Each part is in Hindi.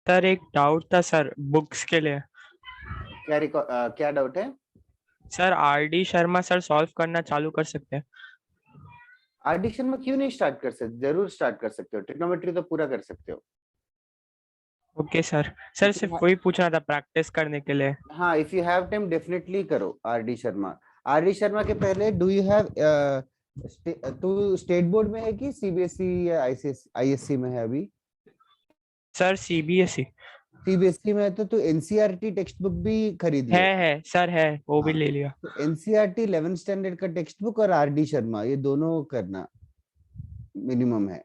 सर एक डाउट था सर बुक्स के लिए। क्या डाउट है? Sir R D Sharma sir solve करना चालू कर सकते हैं? आर.डी. शर्मा क्यों नहीं स्टार्ट कर सकते? जरूर स्टार्ट कर सकते हो, ट्रिग्नोमेट्री तो पूरा कर सकते हो। Okay sir. सर सिर्फ वही पूछना था प्रैक्टिस करने के लिए। हाँ, if you have time definitely करो आर.डी. शर्मा। आर.डी. शर्मा के पहले डू यू हैव तू स्टेट बोर्ड में है कि सीबीएसई या आईएससी में है अभी? सर सीबीएसई सीबीएसई में है तो एनसीईआरटी टेक्स्ट बुक भी खरीद ले। है सर है वो भी हाँ, ले लिया। तो एनसीईआरटी 11th स्टैंडर्ड का टेक्स्ट बुक और आर.डी. शर्मा ये दोनों करना मिनिमम है।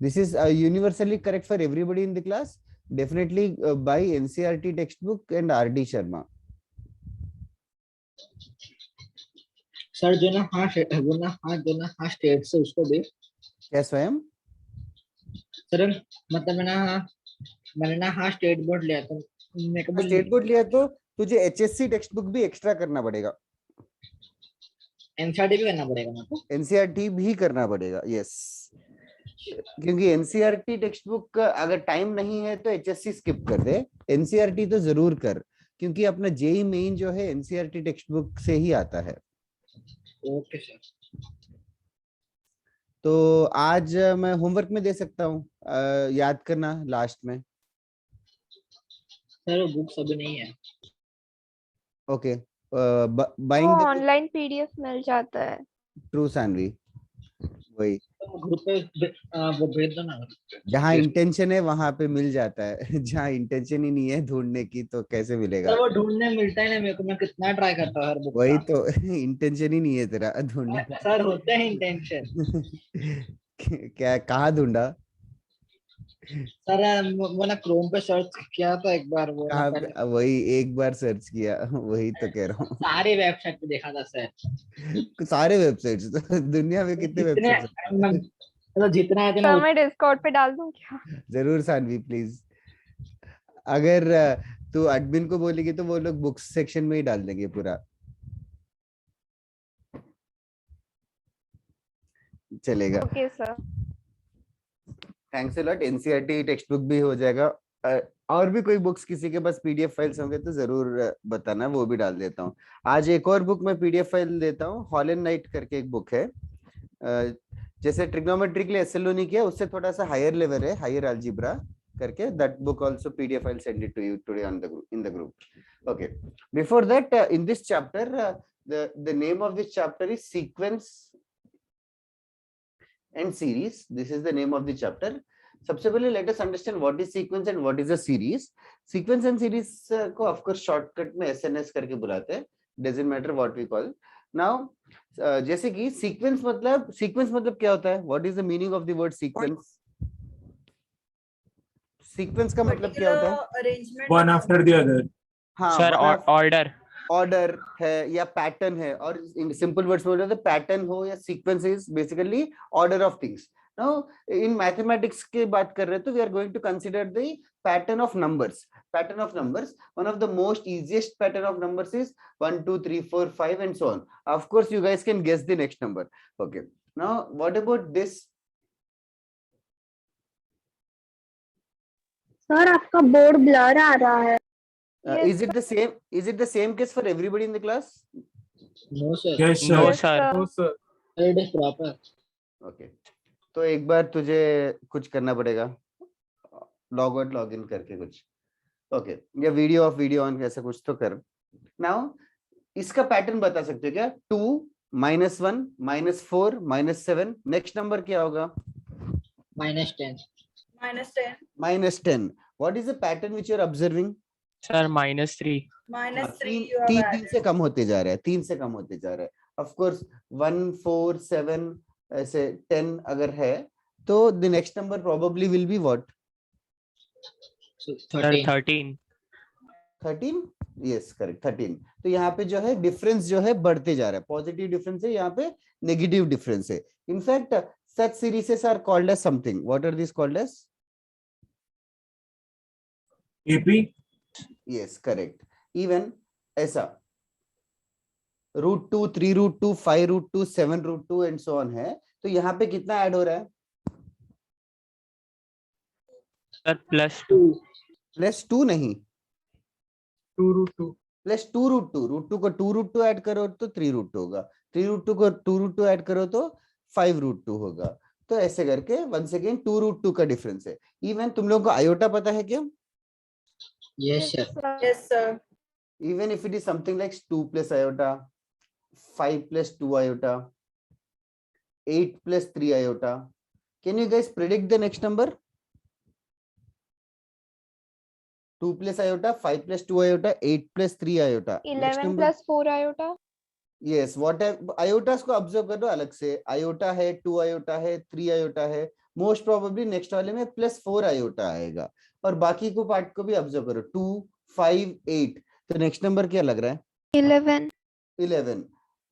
This is universally correct for everybody in the class. Definitely buy NCERT textbook and R.D. Sharma. Sir जो ना हाँ स्टेट से उसको भी। क्या स्वयं? सर मतलब मैंने ना हाँ स्टेट बोर्ड लिया तो मेरे को भी स्टेट बोर्ड लिया तो तुझे एचएससी टेक्स्ट बुक भी एक्स्ट्रा करना पड़ेगा। एनसीईआरटी भी करना पड़ेगा मेरे को। एनसीईआरटी भी करना पड़ेगा, यस। क्योंकि एनसीईआरटी टेक्स्ट बुक अगर टाइम नहीं है तो एचएससी स्किप कर दे, एनसीईआरटी तो जरूर कर, क्योंकि अपना जेई मेन जो है एनसीईआरटी टेक्स्ट बुक से ही आता है। Okay sir. तो आज मैं होमवर्क में दे सकता हूँ, याद करना लास्ट में। सर वो बुक्स अभी नहीं है। ओके, वो बाइंग ऑनलाइन पीडीएफ मिल जाता है। ट्रू सानवी, वही ग्रुप पे वो भेज दो ना। जहाँ इंटेंशन है वहां पे मिल जाता है। जहाँ इंटेंशन ही नहीं है ढूंढने की तो कैसे मिलेगा? सर वो ढूंढने मिलता है ना मेरे को, मैं कितना ट्राई करता हूँ हर बुक वही का। तो इंटेंशन ही नहीं है तेरा ढूंढने का। सर होते हैं इंटेंशन। क्या कहाँ ढूंढा? सर वो ना क्रोम पे सर्च किया था एक बार, वो ना कहाँ पहले पे? वही एक बार सर्च किया, वही तो कह रहा हूँ। सारे वेबसाइट पे देखा था सर। सारे वेबसाइट्स, दुनिया में कितने जितने वेबसाइट्स? मतलब जितना है ना सर मैं डिस्कॉर्ड पे डाल दूं क्या? जरूर सानवी प्लीज। अगर तू एडमिन को बोलेगी तो वो लोग बुक्स सेक्शन में ही डाल देंगे पूरा। चलेगा। Okay sir. Thanks a lot. NCERT text book भी हो जाएगा। और भी कोई बुक्स किसी के पास पीडीएफ फाइल्स होंगे तो जरूर बताना, वो भी डाल देता हूँ। आज एक और बुक मैं पीडीएफ फाइल देता हूँ, हॉल एंड नाइट करके एक बुक है। जैसे ट्रिग्नोमेट्री के लिए एसएलओ नहीं किया, उससे थोड़ा सा हायर लेवल है, हायर अलजेब्रा करके। That book also PDF I will send it to you today on the group, in the group. Okay, before that in this chapter the name of this chapter is sequence and series. This is the name of the chapter. सबसे पहले let us understand what is sequence and what is a series. Sequence and series को of course shortcut में SNS करके बुलाते हैं, doesn't matter what we call. Now जैसे कि sequence मतलब क्या होता है? What is the meaning of the word sequence? Sequence का मतलब क्या होता है? One after the other. हाँ, सर ऑर्डर ऑर्डर है या पैटर्न है, और इन सिंपल वर्ड्स में बोले तो पैटर्न हो या sequence is basically order of things. Now in mathematics की बात कर रहे हैं तो we are going to consider the pattern of numbers. Pattern of numbers, one of the most easiest pattern of numbers is 1 2 3 4 5 and so on. Of course you guys can guess the next number. Okay, now what about this? Sir आपका बोर्ड ब्लर आ रहा है। Is it the same? Is it the same case for everybody in the class? No sir. Yes, sir. No sir. No, sir. It is proper. Okay, तो एक बार तुझे कुछ करना पड़ेगा, लॉग आउट लॉग इन करके कुछ। ओके, या वीडियो ऑफ वीडियो ऑन ऐसा कुछ तो कर। नाउ इसका पैटर्न बता सकते हो क्या? 2 -1 -4 -7, नेक्स्ट नंबर क्या होगा? -10। -10। What is the pattern which you are observing? Sir -3। तीन से कम होते जा रहा है, 3 से कम होते जा रहा है। ऑफ कोर्स 1 4 7 ऐसे 10 अगर है तो the next number probably will be what? Sir 13। 13, yes correct, 13। तो यहाँ पे जो है डिफरेंस जो है बढ़ते जा रहा है, पॉजिटिव डिफरेंस है, यहाँ पे नेगेटिव डिफरेंस है। In fact such series are called as something. What are this called as? AP. Yes correct. Even ऐसा √2 3√2 5√2 7√2 एंड सो ऑन है, तो यहाँ पे कितना ऐड हो रहा है? सर +2 2 +2 नहीं, 2√2 +2√2, √2 को 2√2 ऐड करो तो 3√2 होगा, 3√2 को 2√2 ऐड करो तो 5√2 होगा। तो ऐसे करके वंस अगेन 2√2 का डिफरेंस है। इवन तुम लोगों को आयोटा पता है क्या? Yes sir sir. Yes, sir. Even if it is something like 2 plus iota, 5 plus 2 iota, 8 plus 3 iota, can you guys predict the next number? 2 plus iota, 5 plus 2 iota, 8 plus 3 iota. Next 11 number? plus 4 iota. Yes, what आयोटास को ऑब्जर्व कर दो अलग से। आयोटा है, 2 आयोटा है, 3 आयोटा है, मोस्ट प्रोबेबली नेक्स्ट वाले में +4 आयोटा आएगा। और बाकी को पार्ट को भी ऑब्जर्व करो, 2, 5, 8। तो नेक्स्ट नंबर क्या लग रहा है? 11. 11.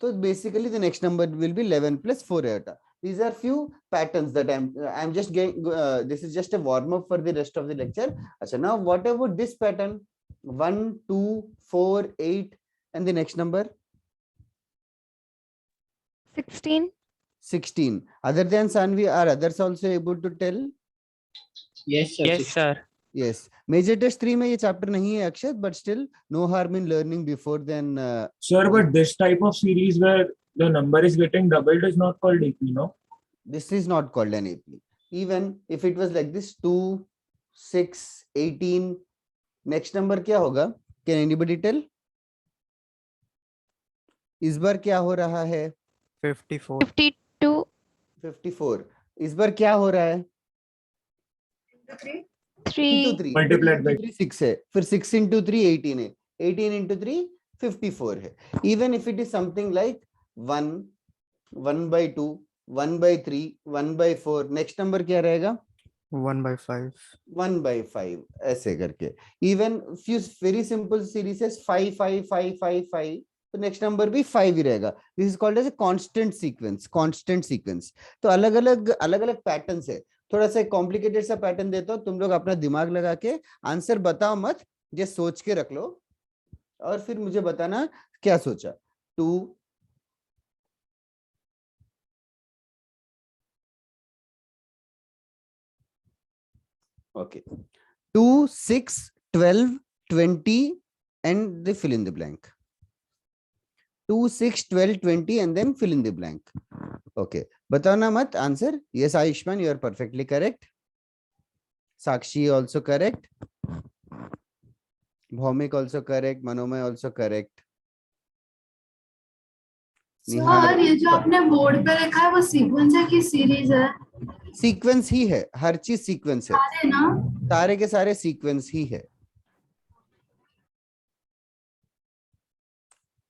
So basically the next number will be 11 plus 4 iota. These are few patterns that I'm just getting, this is just a warm up for the rest of the lecture. Achha, now what about this pattern? 1, 2, 4, 8 and the next number? 16. 16. Other than Sanvi, are others also able to tell? Yes sir yes sir Yes. Major test 3 में ये chapter नहीं है अक्षत, but still no harm in learning before then. Sir, but this type of series where the number is getting doubled is not called AP, no? This is not called an AP. Even if it was like this, 2, 6, 18, next number क्या होगा? Can anybody tell? इस बार क्या हो रहा है? 54 52. 54. इस बार क्या हो रहा है? 3. 3. 3. Multiplied by 6 है, फिर 6 into 3 18 है, 18 into 3 54 है. Even if it is something like 1, 1 by 2, 1 by 3, 1 by 4, next number क्या रहेगा? 1/5 1 by 5 ऐसे करके। Even few very simple series है 5, 5, 5, 5, 5, तो नेक्स्ट नंबर भी 5 ही रहेगा। This is called as a constant sequence, constant sequence. तो अलग अलग पैटर्न्स है। थोड़ा सा कॉम्प्लिकेटेड सा पैटर्न देता हूँ, तुम लोग अपना दिमाग लगा के आंसर बताओ मत, जस्ट सोच के रख लो और फिर मुझे बताना क्या सोचा। 2, okay, 2, 6, 12, 20 and they fill in the blank. 2, 6, 12, 20 and then fill in the blank. Okay, बताना मत answer. Yes, Ayushman, you are perfectly correct. Sakshi also correct. Bhaumik also correct. Manomay also correct. Sir ये जो आपने बोर्ड पे लिखा है वो सीक्वेंस है कि सीरीज है? सीक्वेंस ही है, हर चीज सीक्वेंस है, सारे ना? सारे के सारे सीक्वेंस ही है।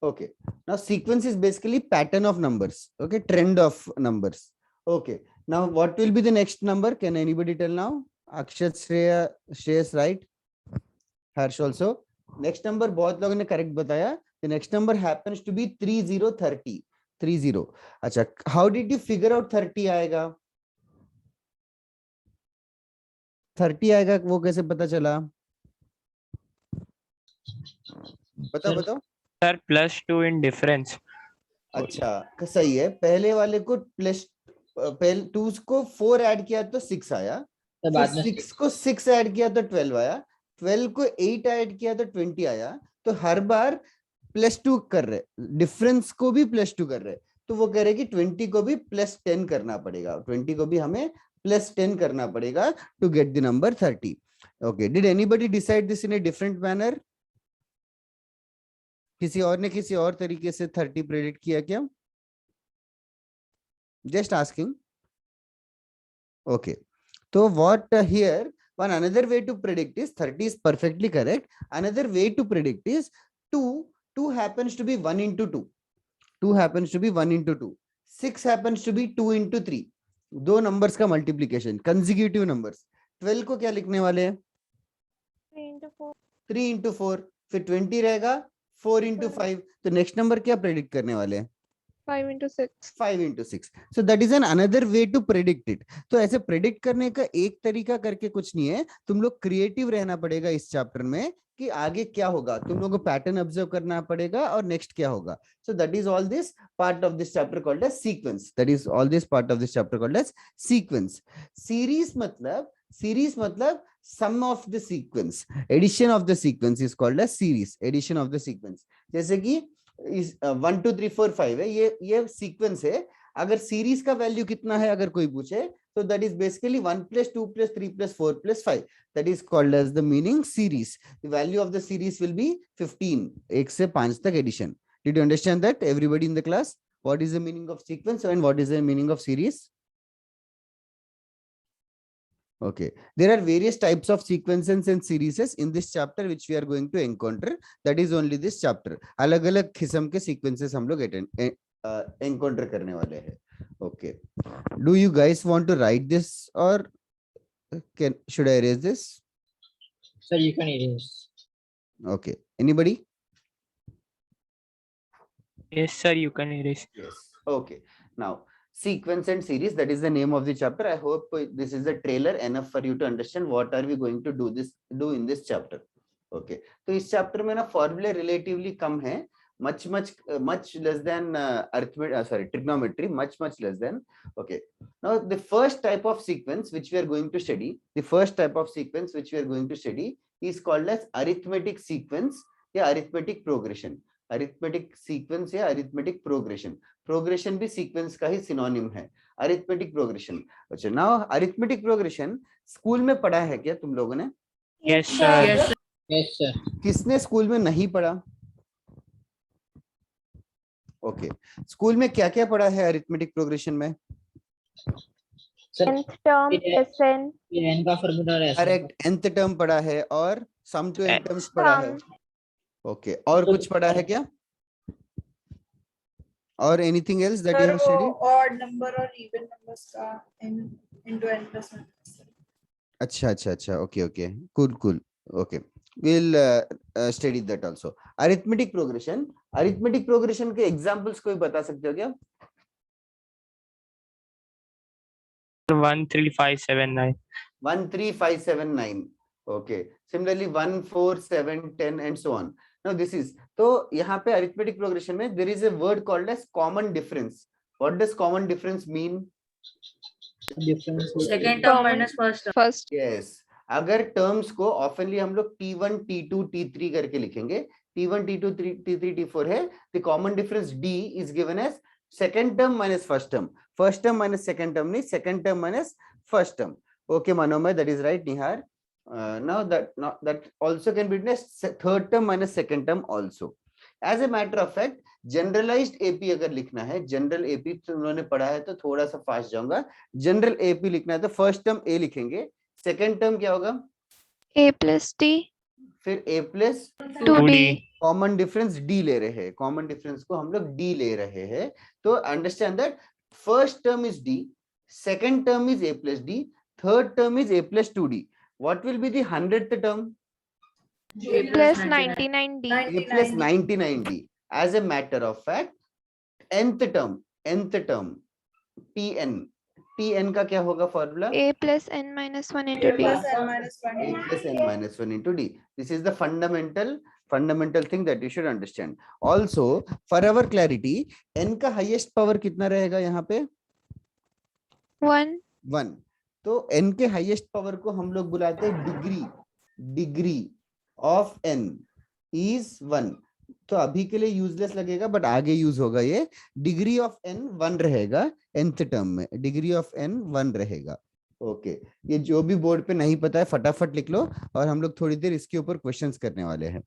Okay, now sequence is basically pattern of numbers. Okay, trend of numbers. Okay, now what will be the next number? Can anybody tell now? Akshat, Shreya, Shreyas, right? Harsh also. Next number बहुत लोगों ने correct बताया. The next number happens to be 3030. 30. अच्छा, how did you figure out 30 आएगा? 30 आएगा वो कैसे पता चला? बताओ। Sir +2 in difference. अच्छा सही है। पहले वाले को पहले 2 को 4 ऐड किया तो 6 आया, तो बाद में 6 को 6 ऐड किया तो 12 आया, 12 को 8 ऐड किया तो 20 आया। तो हर बार +2 कर रहे, डिफरेंस को भी +2 कर रहे, तो वो कह रहे कि 20 को भी +10 करना पड़ेगा, 20 को भी हमें +10 करना पड़ेगा to get the number 30. Okay, did anybody decide this in a different manner? किसी और ने किसी और तरीके से 30 प्रेडिक्ट किया क्या? Just asking. Okay, so what here one another way to predict is 30 is perfectly correct. Another way to predict is 2 happens to be 1 into 2. 2 happens to be 1 into 2. 6 happens to be 2 into 3. दो नंबर्स का मल्टीप्लीकेशन, कंसेक्यूटिव नंबर्स। 12 को क्या लिखने वाले हैं? 3 into 4. 3 into 4, फिर 20 रहेगा, 4 into 5। तो नेक्स्ट नंबर क्या प्रेडिक्ट करने वाले हैं? 5 into 6. 5 into 6. So that is an another way to predict it. तो ऐसे प्रेडिक्ट करने का एक तरीका करके कुछ नहीं है, तुम लोग क्रिएटिव रहना पड़ेगा इस चैप्टर में कि आगे क्या होगा, तुम लोगों को पैटर्न ऑब्जर्व करना पड़ेगा और नेक्स्ट क्या होगा। So that is all this part of this chapter called as sequence. That is all this part of this chapter called as sequence. Series मतलब series मतलब sum of the sequence, addition of the sequence is called as series, addition of the sequence. जैसे कि इस 1 2 3 4 5 है, ये सीक्वेंस है. अगर सीरीज का वैल्यू कितना है अगर कोई पूछे, तो that is basically 1 + 2 + 3 + 4 + 5. That is called as the meaning series. The value of the series will be 15, 1 से 5 तक addition. Did you understand that everybody in the class? What is the meaning of sequence and what is the meaning of series? Okay, there are various types of sequences and series in this chapter which we are going to encounter. That is only this chapter. अलग-अलग किस्म के sequences हम लोग encounter करने वाले हैं. Okay. Do you guys want to write this or should I erase this? Sir, you can erase. Okay. Anybody? Yes, sir, you can erase. Yes. Okay. Now, sequence and series, that is the name of the chapter. I hope this is the trailer enough for you to understand what are we going to do in this chapter. Okay. तो इस chapter में ना formula relatively कम है, much less than trigonometry, much less than. Okay. Now the first type of sequence which we are going to study, is called as arithmetic sequence या arithmetic progression. अरिथमेटिक सीक्वेंस या अरिथमेटिक प्रोग्रेशन. प्रोग्रेशन भी सीक्वेंस का ही सिनोनिम है. Arithmetic progression. अच्छा, नाउ अरिथमेटिक प्रोग्रेशन स्कूल में पढ़ा है क्या तुम लोगों ने? Yes, sir. Yes, sir. किसने स्कूल में नहीं पढ़ा? ओके. स्कूल में क्या क्या पढ़ा है अरिथमेटिक प्रोग्रेशन में? Sir, nth term, SN, ये n का फॉर्मूला है. करेक्ट. nth टर्म पढ़ा है और सम टू n टर्म्स पढ़ा है. sum, okay. और कुछ पढ़ा है क्या? और anything else that you have studied? Odd number और इवन नंबर्स का n into n plus 1. अच्छा. Okay. Cool. Okay. We'll study that also. Arithmetic progression के examples कोई बता सकते हो क्या? 1 3 5 7 9. 1 3 5 7 9. Okay. Similarly 1 4 7 10 and so on. Now this is, तो यहाँ पे arithmetic progression में there is a word called as common difference. What does common difference mean? Difference. Second term Common. Minus first first, Yes. अगर टर्म्स को ऑफनली हम लोग T1 T2 T3 करके लिखेंगे, T1 T2 T3 T4 है, the common difference D is given as second term minus first term minus second term नहीं, second term minus first term. Okay Manoj, that is right. Nihar, now that also can be written as third term minus second term also. As a matter of fact, generalised AP अगर लिखना है, जनरल एपी तुम लोगों ने पढ़ा है तो थोड़ा सा फास्ट जाऊंगा. जनरल एपी लिखना है तो फर्स्ट टर्म ए लिखेंगे, सेकंड टर्म क्या होगा? A plus D, फिर a plus 2D, common difference D ले रहे हैं, कॉमन डिफरेंस को हम लोग डी ले रहे हैं. तो understand that first term is D, second term is a plus D, third term is a plus 2d. What will be the 100th term? plus 99D, a plus 99d. As a matter of fact, nth term tn का क्या होगा formula? A plus N minus 1 into D. Plus n minus 1 a plus n minus 1 into d. This is the fundamental thing that you should understand. Also, for our clarity, n का highest power कितना रहेगा यहाँ पे? 1, 1. तो n के highest power को हम लोग बुलाते हैं डिग्री ऑफ n is 1. तो अभी के लिए यूजलेस लगेगा बट आगे यूज होगा. ये डिग्री ऑफ n 1 रहेगा, nth टर्म में डिग्री ऑफ n 1 रहेगा. ओके. ये जो भी बोर्ड पे नहीं पता है फटाफट लिख लो और हम लोग थोड़ी देर इसके ऊपर क्वेश्चंस करने वाले हैं.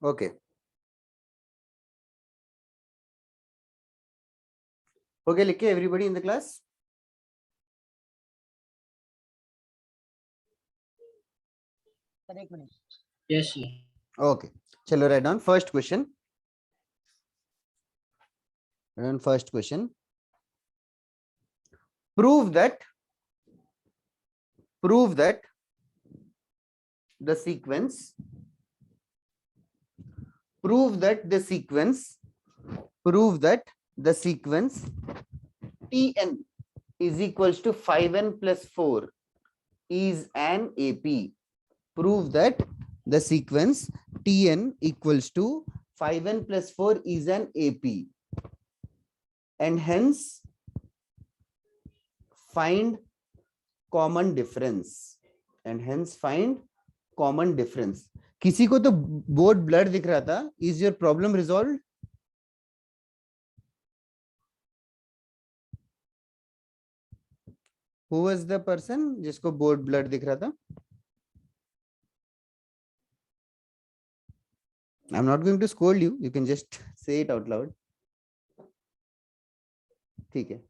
ओके ओके, लिखे everybody in the class? Yes, sir. Okay, चलो write down first question. First question. Prove that the sequence Tn is equals to 5n plus 4 is an AP. Prove that the sequence Tn equals to 5n plus 4 is an AP. And hence find common difference. किसी को तो बोर्ड ब्लर दिख रहा था. Is your problem resolved? Who was the person जिसको बोर्ड ब्लर दिख रहा था? I'm not going to scold you. You can just say it out loud. ठीक है.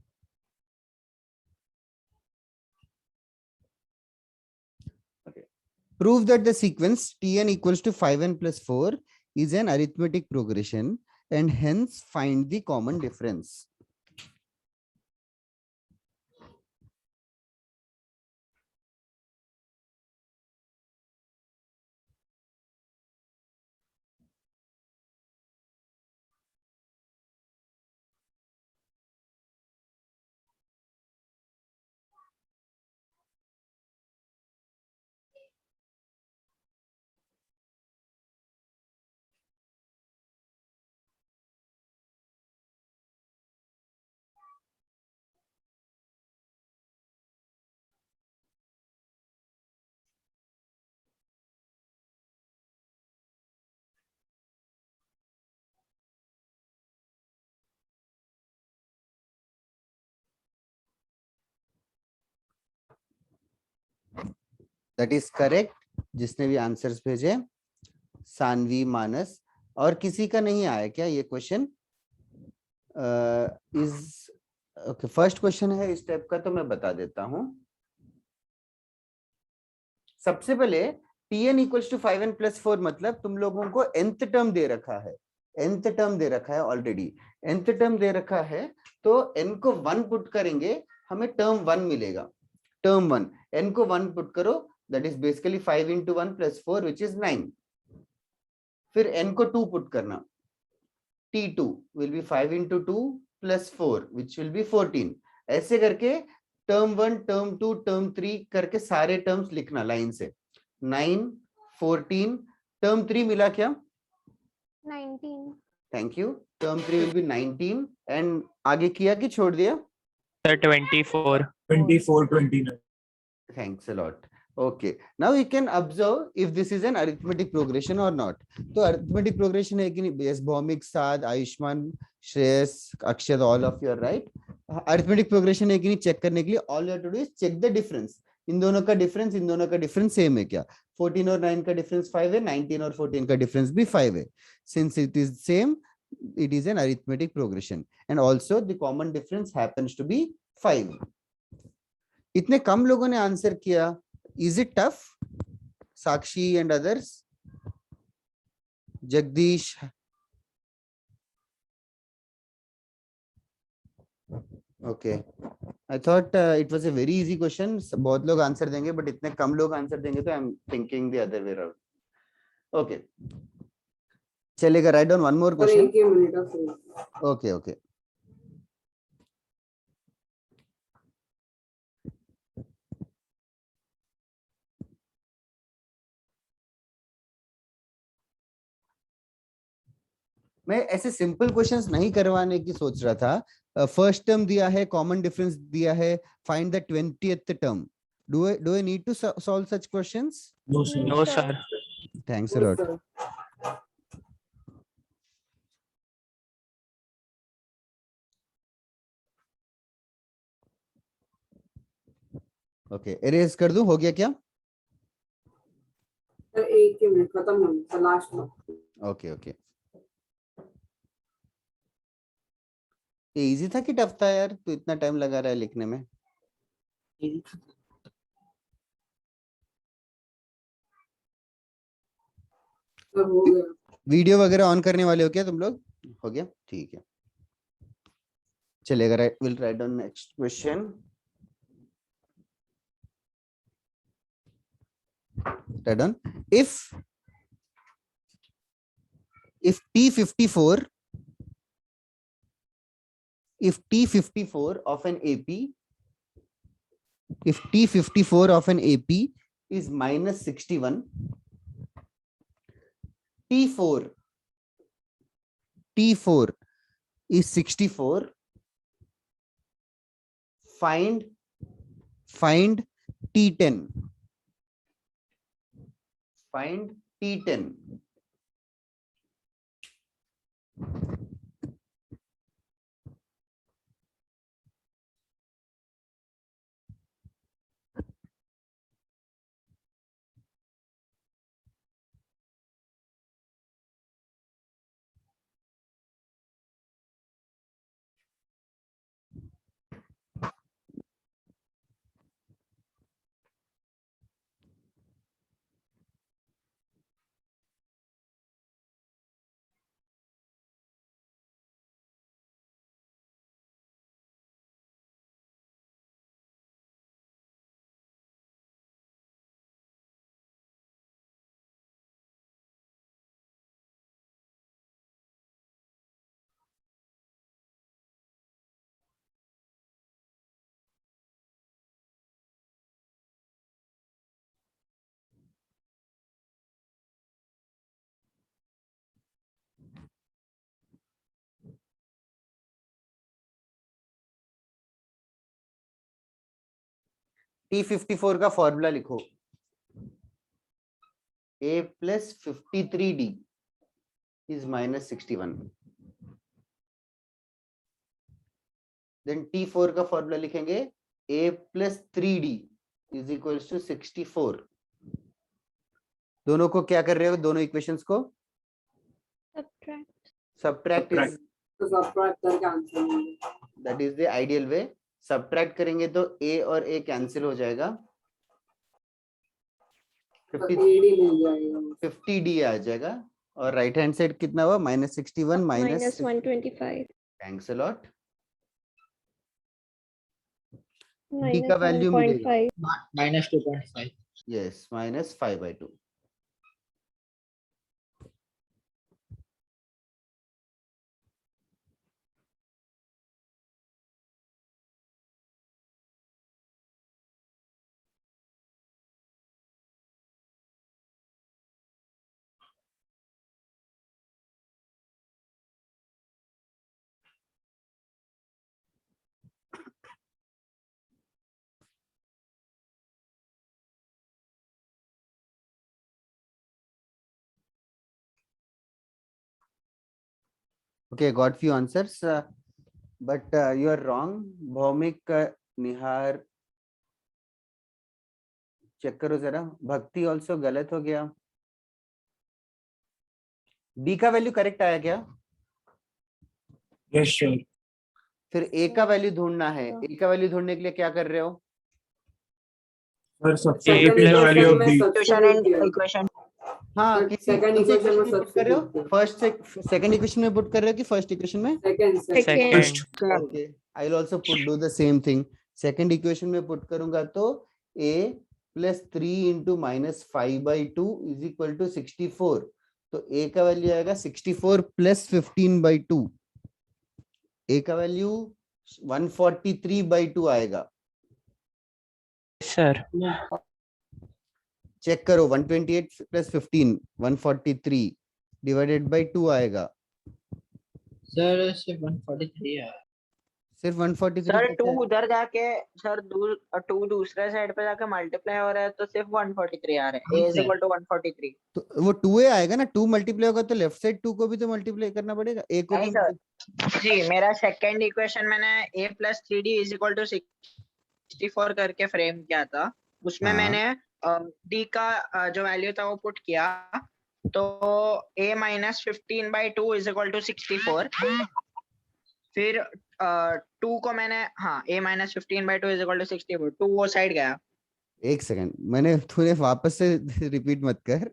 Okay. Prove that the sequence Tn equals to 5n plus 4 is an arithmetic progression and hence find the common difference. That is correct. जिसने भी आंसर्स भेजे, सानवी, मानस, और किसी का नहीं आया क्या ये question? Is okay, first question है इस टाइप का, तो मैं बता देता हूं. सबसे पहले Tn equals to 5n plus 4 मतलब तुम लोगों को nth टर्म दे रखा है, ऑलरेडी nth टर्म दे रखा है, तो n को 1 पुट करेंगे, हमें टर्म 1 मिलेगा. टर्म 1, n को 1 पुट करो, that is basically 5 into 1 plus 4 which is 9. फिर n को 2 पुट करना, T2 will be 5 into 2 plus 4 which will be 14. ऐसे करके टर्म 1, टर्म 2, टर्म 3 करके सारे टर्म्स लिखना लाइन से. 9, 14, टर्म 3 मिला क्या? 19. Thank you. Term 3 will be 19 and आगे किया कि छोड़ दिया? Sir, 24. 24, 29. Thanks a lot. Okay, now you can observe if this is an arithmetic progression or not. तो arithmetic progression है कि नहीं? Yes, Bhowmik, Saad, Ayushman, Shreyas, Akshat, all of you are right. Arithmetic progression है कि नहीं चेक करने के लिए all you have to do is check the difference. इन दोनों का डिफरेंस सेम है क्या? 14 और 9 का डिफरेंस 5 है, 19 और 14 का डिफरेंस भी 5 है. Since it is same, it is an arithmetic progression and also the common difference happens to be 5. इतने कम लोगों ने आंसर किया. Is it tough? Sakshi and others? Jagdish? Okay. I thought it was a very easy question. बहुत लोग आंसर देंगे, but इतने कम लोग आंसर देंगे, तो I'm thinking the other way around. Okay. चलेगा. Write down one more question. Okay, okay. मैं ऐसे सिंपल क्वेश्चंस नहीं करवाने की सोच रहा था. फर्स्ट टर्म दिया है, कॉमन डिफरेंस दिया है, find the 20th term. Do I need to solve such questions? No, sir. No, sir. Thanks a lot. Okay, erase कर दूं? हो गया क्या? एक ही मिनट, खत्म हो गया लास्ट में. Okay okay. ये इजी था कि टफ था यार, तू इतना टाइम लगा रहा है लिखने में? वीडियो वगैरह ऑन करने वाले हो क्या तुम लोग? हो गया, ठीक है, चलेगा। Right, will write down next question. Write down, if T54 of an AP, if T54 of an AP is minus 61, T4 is 64, find T10. Find T10. T54 का फॉर्मूला लिखो, A plus 53D is minus 61. Then T4 का फॉर्मूला लिखेंगे, A plus 3D is equals to 64. दोनों को क्या कर रहे हो, दोनों इक्वेशंस को subtract is that is the ideal way. Subtract करेंगे तो A और A कैंसिल हो जाएगा, 50D आ जाएगा, और राइट हैंड साइड कितना हुआ, minus 61 minus 125 thanks a lot. D minus का वैल्यू मिलेगा, 1.5 minus 2.5. Yes, minus 5/2. Okay, got few answers, but you are wrong. Bhaumik, Nihar, check करो जरा, भक्ति ऑल्सो गलत हो गया। B का वैल्यू करेक्ट आया क्या? Yes, sure. फिर A का वैल्यू ढूंढना है, A का वैल्यू ढूंढने के लिए क्या कर रहे हो? Sir, substituting the value of B. हाँ, second equation में पुट कर रहे हो, फर्स्ट सेकंड इक्वेशन में पुट कर रहे हो कि फर्स्ट इक्वेशन में? Second. Okay, I will also put do the same thing. Second equation में पुट करूंगा तो A plus 3 into minus 5/2 is equal to 64. तो A का वैल्यू आएगा 64 plus 15/2। A का वैल्यू 143/2 आएगा। सर चेक करो, 128 plus 15 143 divided by 2 आएगा। सर सिर्फ 143 है। सिर्फ 143 सर कैसे 2 है? उधर जाके सर 2 दूसरे साइड पे जाके मल्टीप्लाई हो रहा है तो सिर्फ 143 आ रहा है। A is equal to 143। तो वो 2A आएगा ना, 2 मल्टीप्लाई होगा तो लेफ्ट साइड 2 को भी तो मल्टीप्लाई करना पड़ेगा, A को नहीं भी। सर जी, मेरा सेकंड इक्वेशन मैंने A plus 3D is equal to 64 करके फ्रेम किया था, उसमें हाँ। मैंने D का जो वैल्यू था वो पुट किया, तो a minus 15/2 is equal to 64. फिर 2 को मैंने हाँ a minus 15/2 is equal to 64, 2 वो साइड गया। एक सेकंड, तूने वापस से रिपीट मत कर।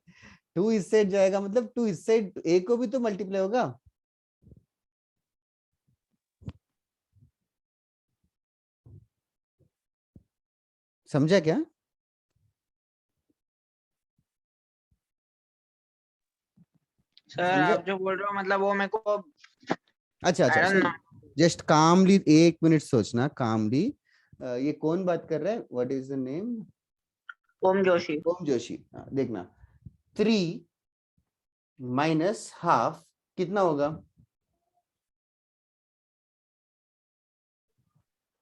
2 इस साइड जाएगा मतलब 2 इस साइड, a को भी तो मल्टीप्लाई होगा। समझा क्या? सर समझा? आप जो बोल रहे हो मतलब वो मेरे को अच्छा I don't know. Just calmly 1 minute सोचना, कामली। ये कौन बात कर रहा है? What is the name? Om Joshi. Om Joshi. देखना 3 माइनस हाफ कितना होगा?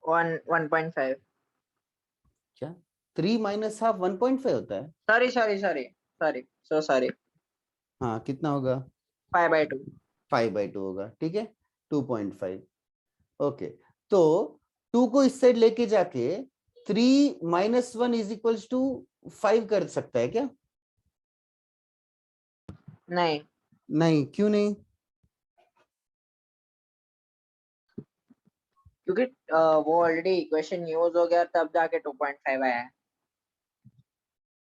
1.5। क्या 3 माइनस हाफ 1.5 होता है? Sorry so sorry. हाँ, कितना होगा? 5/2। 5/2 होगा, ठीक है। 2.5। ओके, तो 2 को इस साइड लेके जाके 3 माइनस 1 इज इक्वल्स टू 5 कर सकता है क्या? नहीं नहीं, क्यों नहीं? क्योंकि वो ऑलरेडी इक्वेशन यूज हो गया तब जाके 2.5 आया है।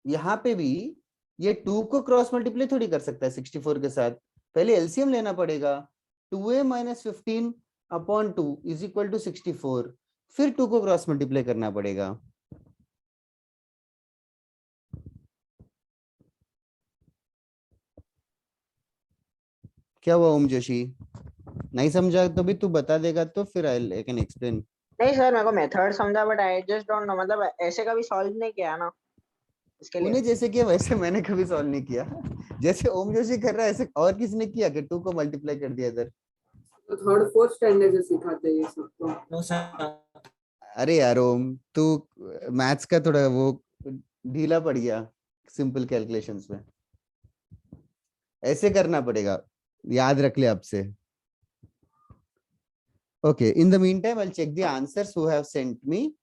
यहाँ पे भी ये 2 को क्रॉस मल्टीप्लाई थोड़ी कर सकता है 64 के साथ, पहले एलसीएम लेना पड़ेगा। 2a minus 15 upon 2 is equal to 64, फिर 2 को क्रॉस मल्टीप्लाई करना पड़ेगा। क्या हुआ ओम जोशी? नहीं समझा तो भी तू बता देगा तो फिर आई कैन एक्सप्लेन। नहीं सर मेरे को मेथड समझा but I just don't know, मतलब ऐसे कभी सॉल्व नहीं किया ना इसके लिए। तूने जैसे किया वैसे मैंने कभी सॉल्व नहीं किया। जैसे ओम जोशी कर रहा है ऐसे और किसने किया कि 2 को मल्टीप्लाई कर दिया इधर? तो थर्ड फोर्थ स्टैंडर्ड से सिखाते हैं ये सब तो। No sir. अरे यार ओम, तू मैथ्स का थोड़ा वो ढीला पड़ गया सिंपल कैलकुलेशंस में, ऐसे करना पड़ेगा, याद रख ले अब से। Okay, in the meantime I will check the answers who have sent me.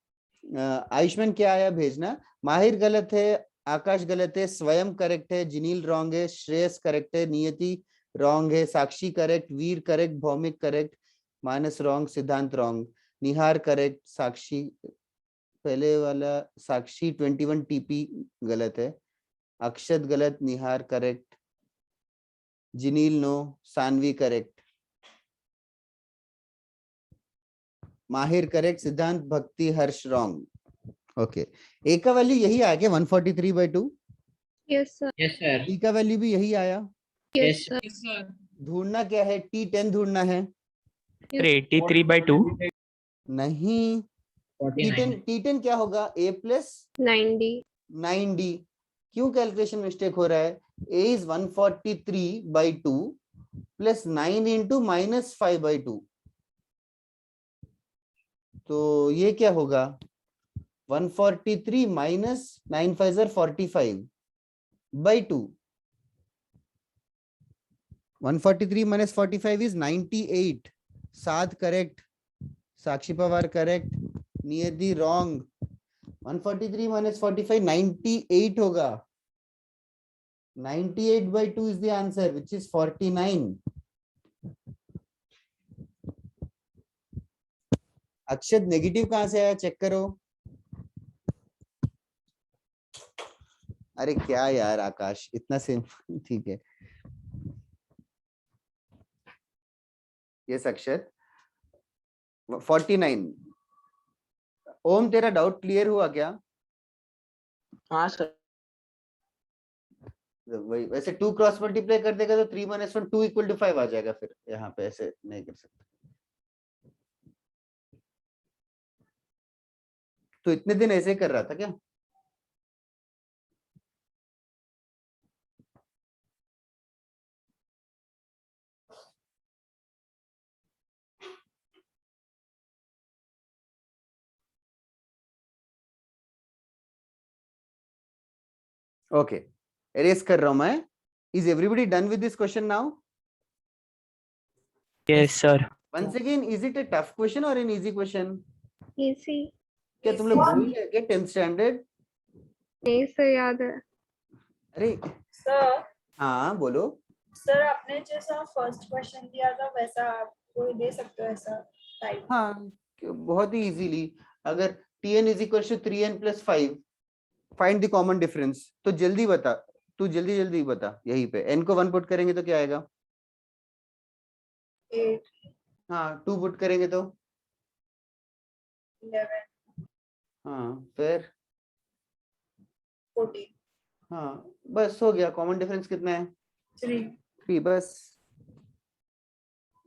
Ayushman क्या आया भेजना। माहिर गलत है, आकाश गलत है, स्वयं करेक्ट है, जिनील रॉन्ग है, श्रेयस करेक्ट है, नियति रॉन्ग है, साक्षी करेक्ट, वीर करेक्ट, भौमिक करेक्ट, मानस रॉन्ग, सिद्धांत रॉन्ग, निहार करेक्ट, साक्षी पहले वाला साक्षी 21 टीपी गलत है, अक्षत गलत, निहार करेक्ट, जिनील नो, सानवी करेक्ट, माहिर करेक्ट, सिद्धांत भक्ति हर्ष रॉन्ग। ओके, ए का वैल्यू यही आया क्या 143/2? Yes, sir. Yes sir. B का वैल्यू भी यही आया। Yes, Yes, sir. ढूंढना क्या है? T10 ढूंढना है। सर 83/2। नहीं, 49। T10 क्या होगा? A plus 90. 9D। क्यों कैलकुलेशन मिस्टेक हो रहा है? A is 143/2 plus 9 into minus 5/2, तो ये क्या होगा? 143 माइनस 9 5 45/2। 143 minus 45 is 98। साध करेक्ट, साक्षी पवार करेक्ट, नियति रॉन्ग। 143 माइनस 45 98 होगा। 98/2 is the answer, which is 49. Akshat negative कहां से आया चेक करो। अरे क्या यार आकाश, इतना सिंपल। ठीक है, यस अक्षत 49। ओम तेरा डाउट क्लियर हुआ क्या? हाँ सर। वही वैसे 2 क्रॉस मल्टीप्लाई कर देगा तो 3 माइनस 1 2 इक्वल टू 5 आ जाएगा, फिर यहाँ पे ऐसे नहीं कर सकते। तो इतने दिन ऐसे कर रहा था क्या? ओके, एरेज कर रहा हूं मैं। Is everybody done with this question now? Yes sir. Once again, is it a tough question और एन इजी क्वेश्चन? Easy. क्या तुम लोग भूल गए क्या 10th स्टैंडर्ड? नहीं सर, याद है। अरे सर हाँ हाँ बोलो। सर आपने जैसा फर्स्ट क्वेश्चन दिया था वैसा आप कोई दे सकते हो ऐसा टाइप। हाँ बहुत ही इजीली, अगर tn is equal to 3n plus 5, find the common difference, तो जल्दी बता, तू जल्दी जल्दी बता, यहीं पे n को 1 पुट करेंगे तो क्या आएगा? 8 हाँ 2 पुट करेंगे तो 11 हाँ फिर 14 हाँ बस हो गया। कॉमन डिफरेंस कितना है? 3 3, बस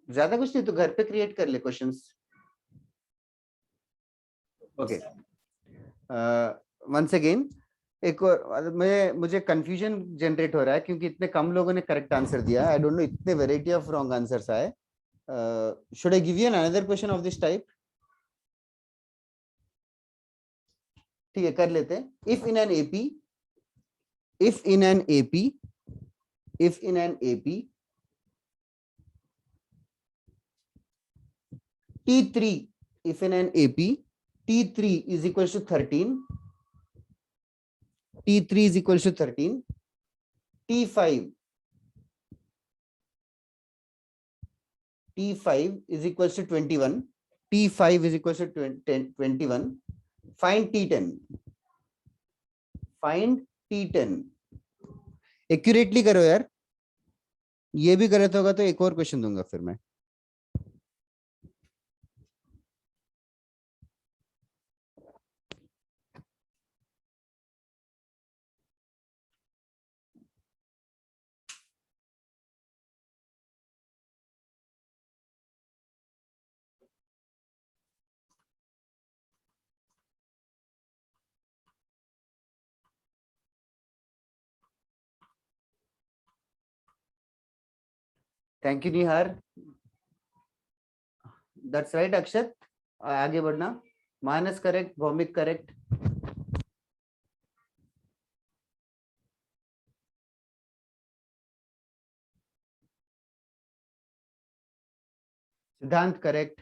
ज्यादा कुछ नहीं, तो घर पे क्रिएट कर ले क्वेश्चंस। ओके वंस अगेन एक और मुझे कंफ्यूजन जनरेट हो रहा है क्योंकि इतने कम लोगों ने करेक्ट आंसर दिया। आई डोंट नो, इतने वेराइटी ऑफ रॉन्ग आंसर्स आए। Should I give you another question of this type? ठीक है कर लेते हैं। If in an AP T3, if in an AP T3 is equal to 13, T3 is equal to 13, T5 is equal to 21, T5 is equal to 21, find T10, find T10। Accurately करो यार, ये भी गलत होगा तो एक और क्वेश्चन दूंगा फिर मैं। Thank you Nihar, that's right. Akshat आगे बढ़ना। Manas correct, Bhaumik correct, Siddhant correct,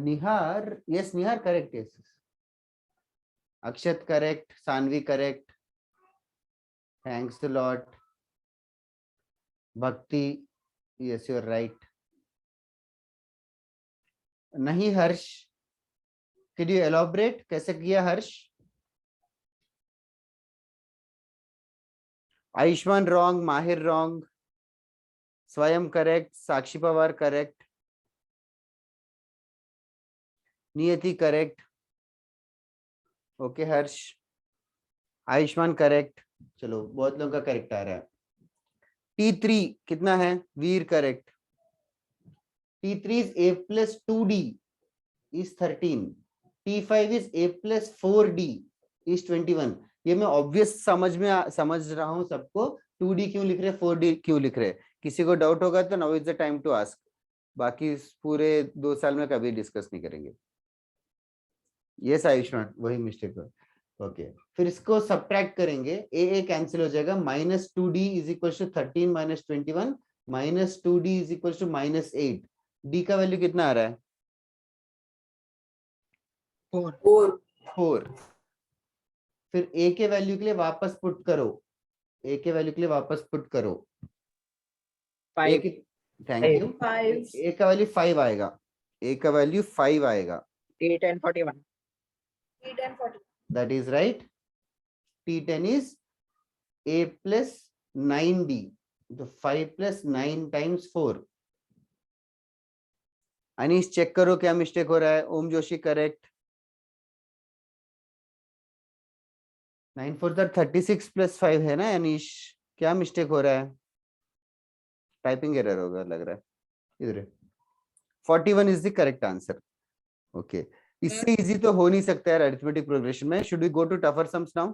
Nihar yes Nihar correct, yes Akshat correct, Sanvi correct, thanks a lot, Bhakti yes you are right. नहीं हर्ष, कैन यू एलॉबरेट कैसे किया Harsh? Ayushman wrong, Mahir wrong, Swayam correct, Sakshi Pawar correct, Niyati correct, okay Harsh, Ayushman correct. चलो बहुत लोगों का करेक्ट आ रहा है। T3 कितना है? वीर correct. T3 is a plus 2d is 13, T5 is a plus 4d is 21। ये मैं ऑब्वियस समझ रहा हूँ सबको, 2d क्यों लिख रहे, 4d क्यों लिख रहे। किसी को डाउट होगा तो now is the time to ask, बाकी पूरे 2 साल में कभी डिस्कस नहीं करेंगे। यस आयुष्मान, वही मिस्टेक है। ओके फिर इसको सब्ट्रैक्ट करेंगे, ए कैंसिल हो जाएगा, -2d is equal to 13 minus 21, -2d is equal to -8। D का वैल्यू कितना आ रहा है? 4। फिर ए के वैल्यू के लिए वापस पुट करो, ए के वैल्यू के लिए वापस पुट करो। 5 थैंक यू। 5 ए का वैल्यू 5 आएगा, ए का वैल्यू 5 आएगा। 8 and 41 8 and 40 That is right. T10 is a plus 9d, तो 5 plus 9 times 4। अनीश चेक करो क्या मिस्टेक हो रहा है। ओम जोशी करेक्ट। 9 4 36 plus 5 है ना अनीश, क्या मिस्टेक हो रहा है? टाइपिंग एरर होगा लग रहा है इधर। 41 is the correct answer. Okay. इससे इजी तो हो नहीं सकता है अरिथमेटिक प्रोग्रेशन में। Should we go to tougher sums now?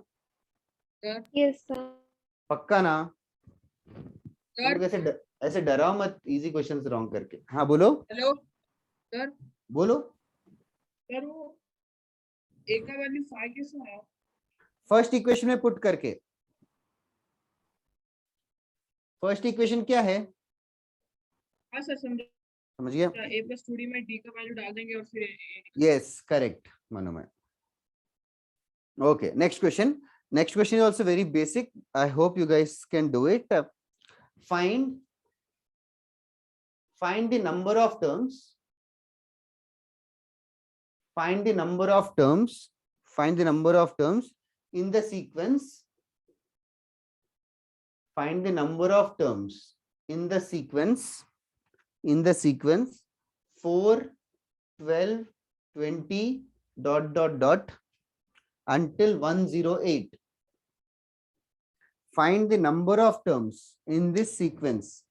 Yes, sir. पक्का ना? तुम ऐसे डराओ मत इजी क्वेश्चंस रॉन्ग करके। हाँ बोलो। Hello sir. बोलो। सर वो ए का वैल्यू 5 कैसे आया? फर्स्ट इक्वेशन में पुट करके। फर्स्ट इक्वेशन क्या है? हाँ सर समझ गया? a plus 2d में d का वैल्यू डाल देंगे और फिर yes correct Manomay. Okay, next question. Next question is also very basic. I hope you guys can do it. Find the number of terms. Find the number of terms. Find the number of terms in the sequence. Find the number of terms in the sequence. In the sequence 4, 12, 20 ... until 108. Find the number of terms in this sequence.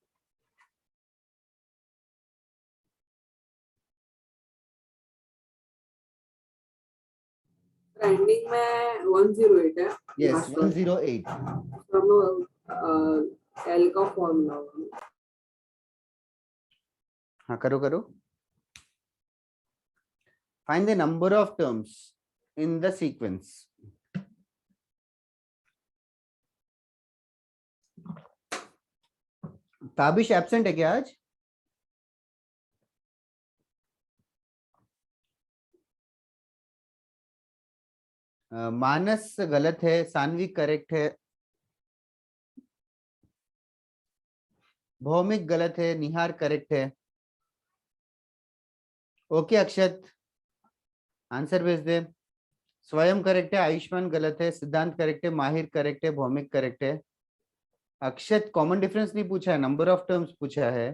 Ending में 108 है. Yes, 108. हम लोग एल का फॉर्मूला होगा. हाँ, करो. Find the number of terms in the sequence. Tabish absent है क्या आज? मानस गलत है, सानवी करेक्ट है, भौमिक गलत है, निहार करेक्ट है. ओके अक्षत, आंसर भेज दे. स्वयं करेक्ट है, आयुष्मान गलत है, सिद्धांत करेक्ट है, माहिर करेक्ट है, भौमिक करेक्ट है. अक्षत कॉमन डिफरेंस नहीं पूछा है, नंबर ऑफ टर्म्स पूछा है.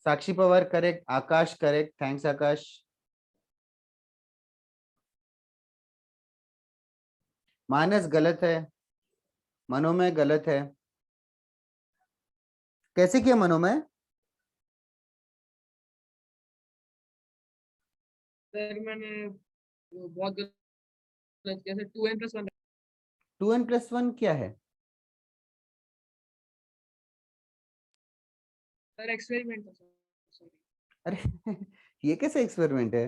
साक्षी पवार करेक्ट, आकाश करेक्ट, थैंक्स आकाश. मानस गलत है, मनोमय गलत है. कैसे किया मनोमय? सर मैंने बहुत गलत किया. 2n+1. 2n+1 क्या है? सर एक्सपेरिमेंट था. सॉरी. अरे ये कैसे एक्सपेरिमेंट है?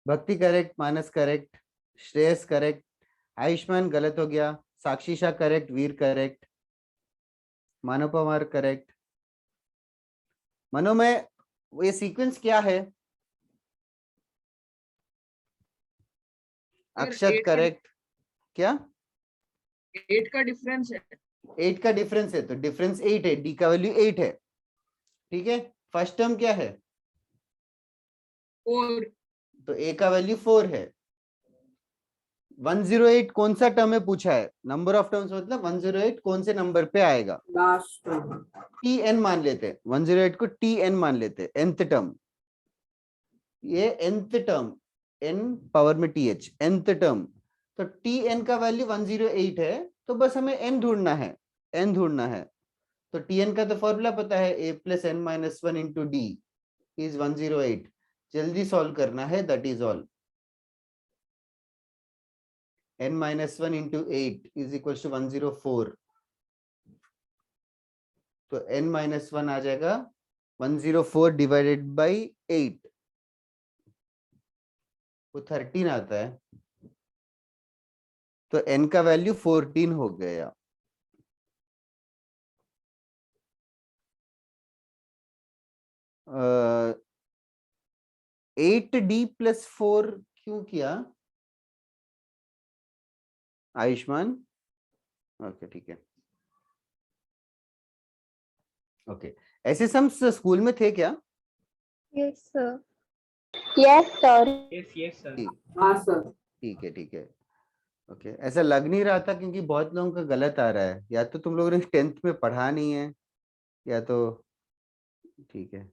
भक्ति करेक्ट, मानस करेक्ट, श्रेयस करेक्ट, आयुष्मान गलत हो गया, साक्षी शाह करेक्ट, वीर करेक्ट, मानव पवार करेक्ट. मनोमय ये सीक्वेंस क्या है? अक्षत करेक्ट. क्या? 8 का डिफरेंस है. 8 का डिफरेंस है तो डिफरेंस 8 है, डी का वैल्यू 8 है. ठीक है. फर्स्ट टर्म क्या है? 4. तो ए का वैल्यू 4 है. 108 कौन सा टर्म है पूछा है. नंबर ऑफ टर्म्स मतलब 108 कौन से नंबर पे आएगा. लास्ट tn मान लेते हैं. 108 को tn मान लेते हैं, nth टर्म. ये nth टर्म, n पावर में th, nth टर्म. तो tn का वैल्यू 108 है, तो बस हमें n ढूंढना है. n ढूंढना है. तो tn का तो फॉर्मूला पता है, a + n-1 into d is 108. जल्दी सॉल्व करना है, that is all. n-1 into 8 is equals to 104. तो n-1 आ जाएगा 104 डिवाइडेड बाई 8, वो 13 आता है. तो n का वैल्यू 14 हो गया. uh, 8d+4 क्यों किया आयुष्मान? ओके ठीक है. ओके, ऐसे सम्स स्कूल में थे क्या? Yes, sir. Yes, sir. हाँ सर. ठीक है. ओके, ऐसा लग नहीं रहा था क्योंकि बहुत लोगों का गलत आ रहा है. या तो तुम लोगों ने 10th में पढ़ा नहीं है, या तो ठीक है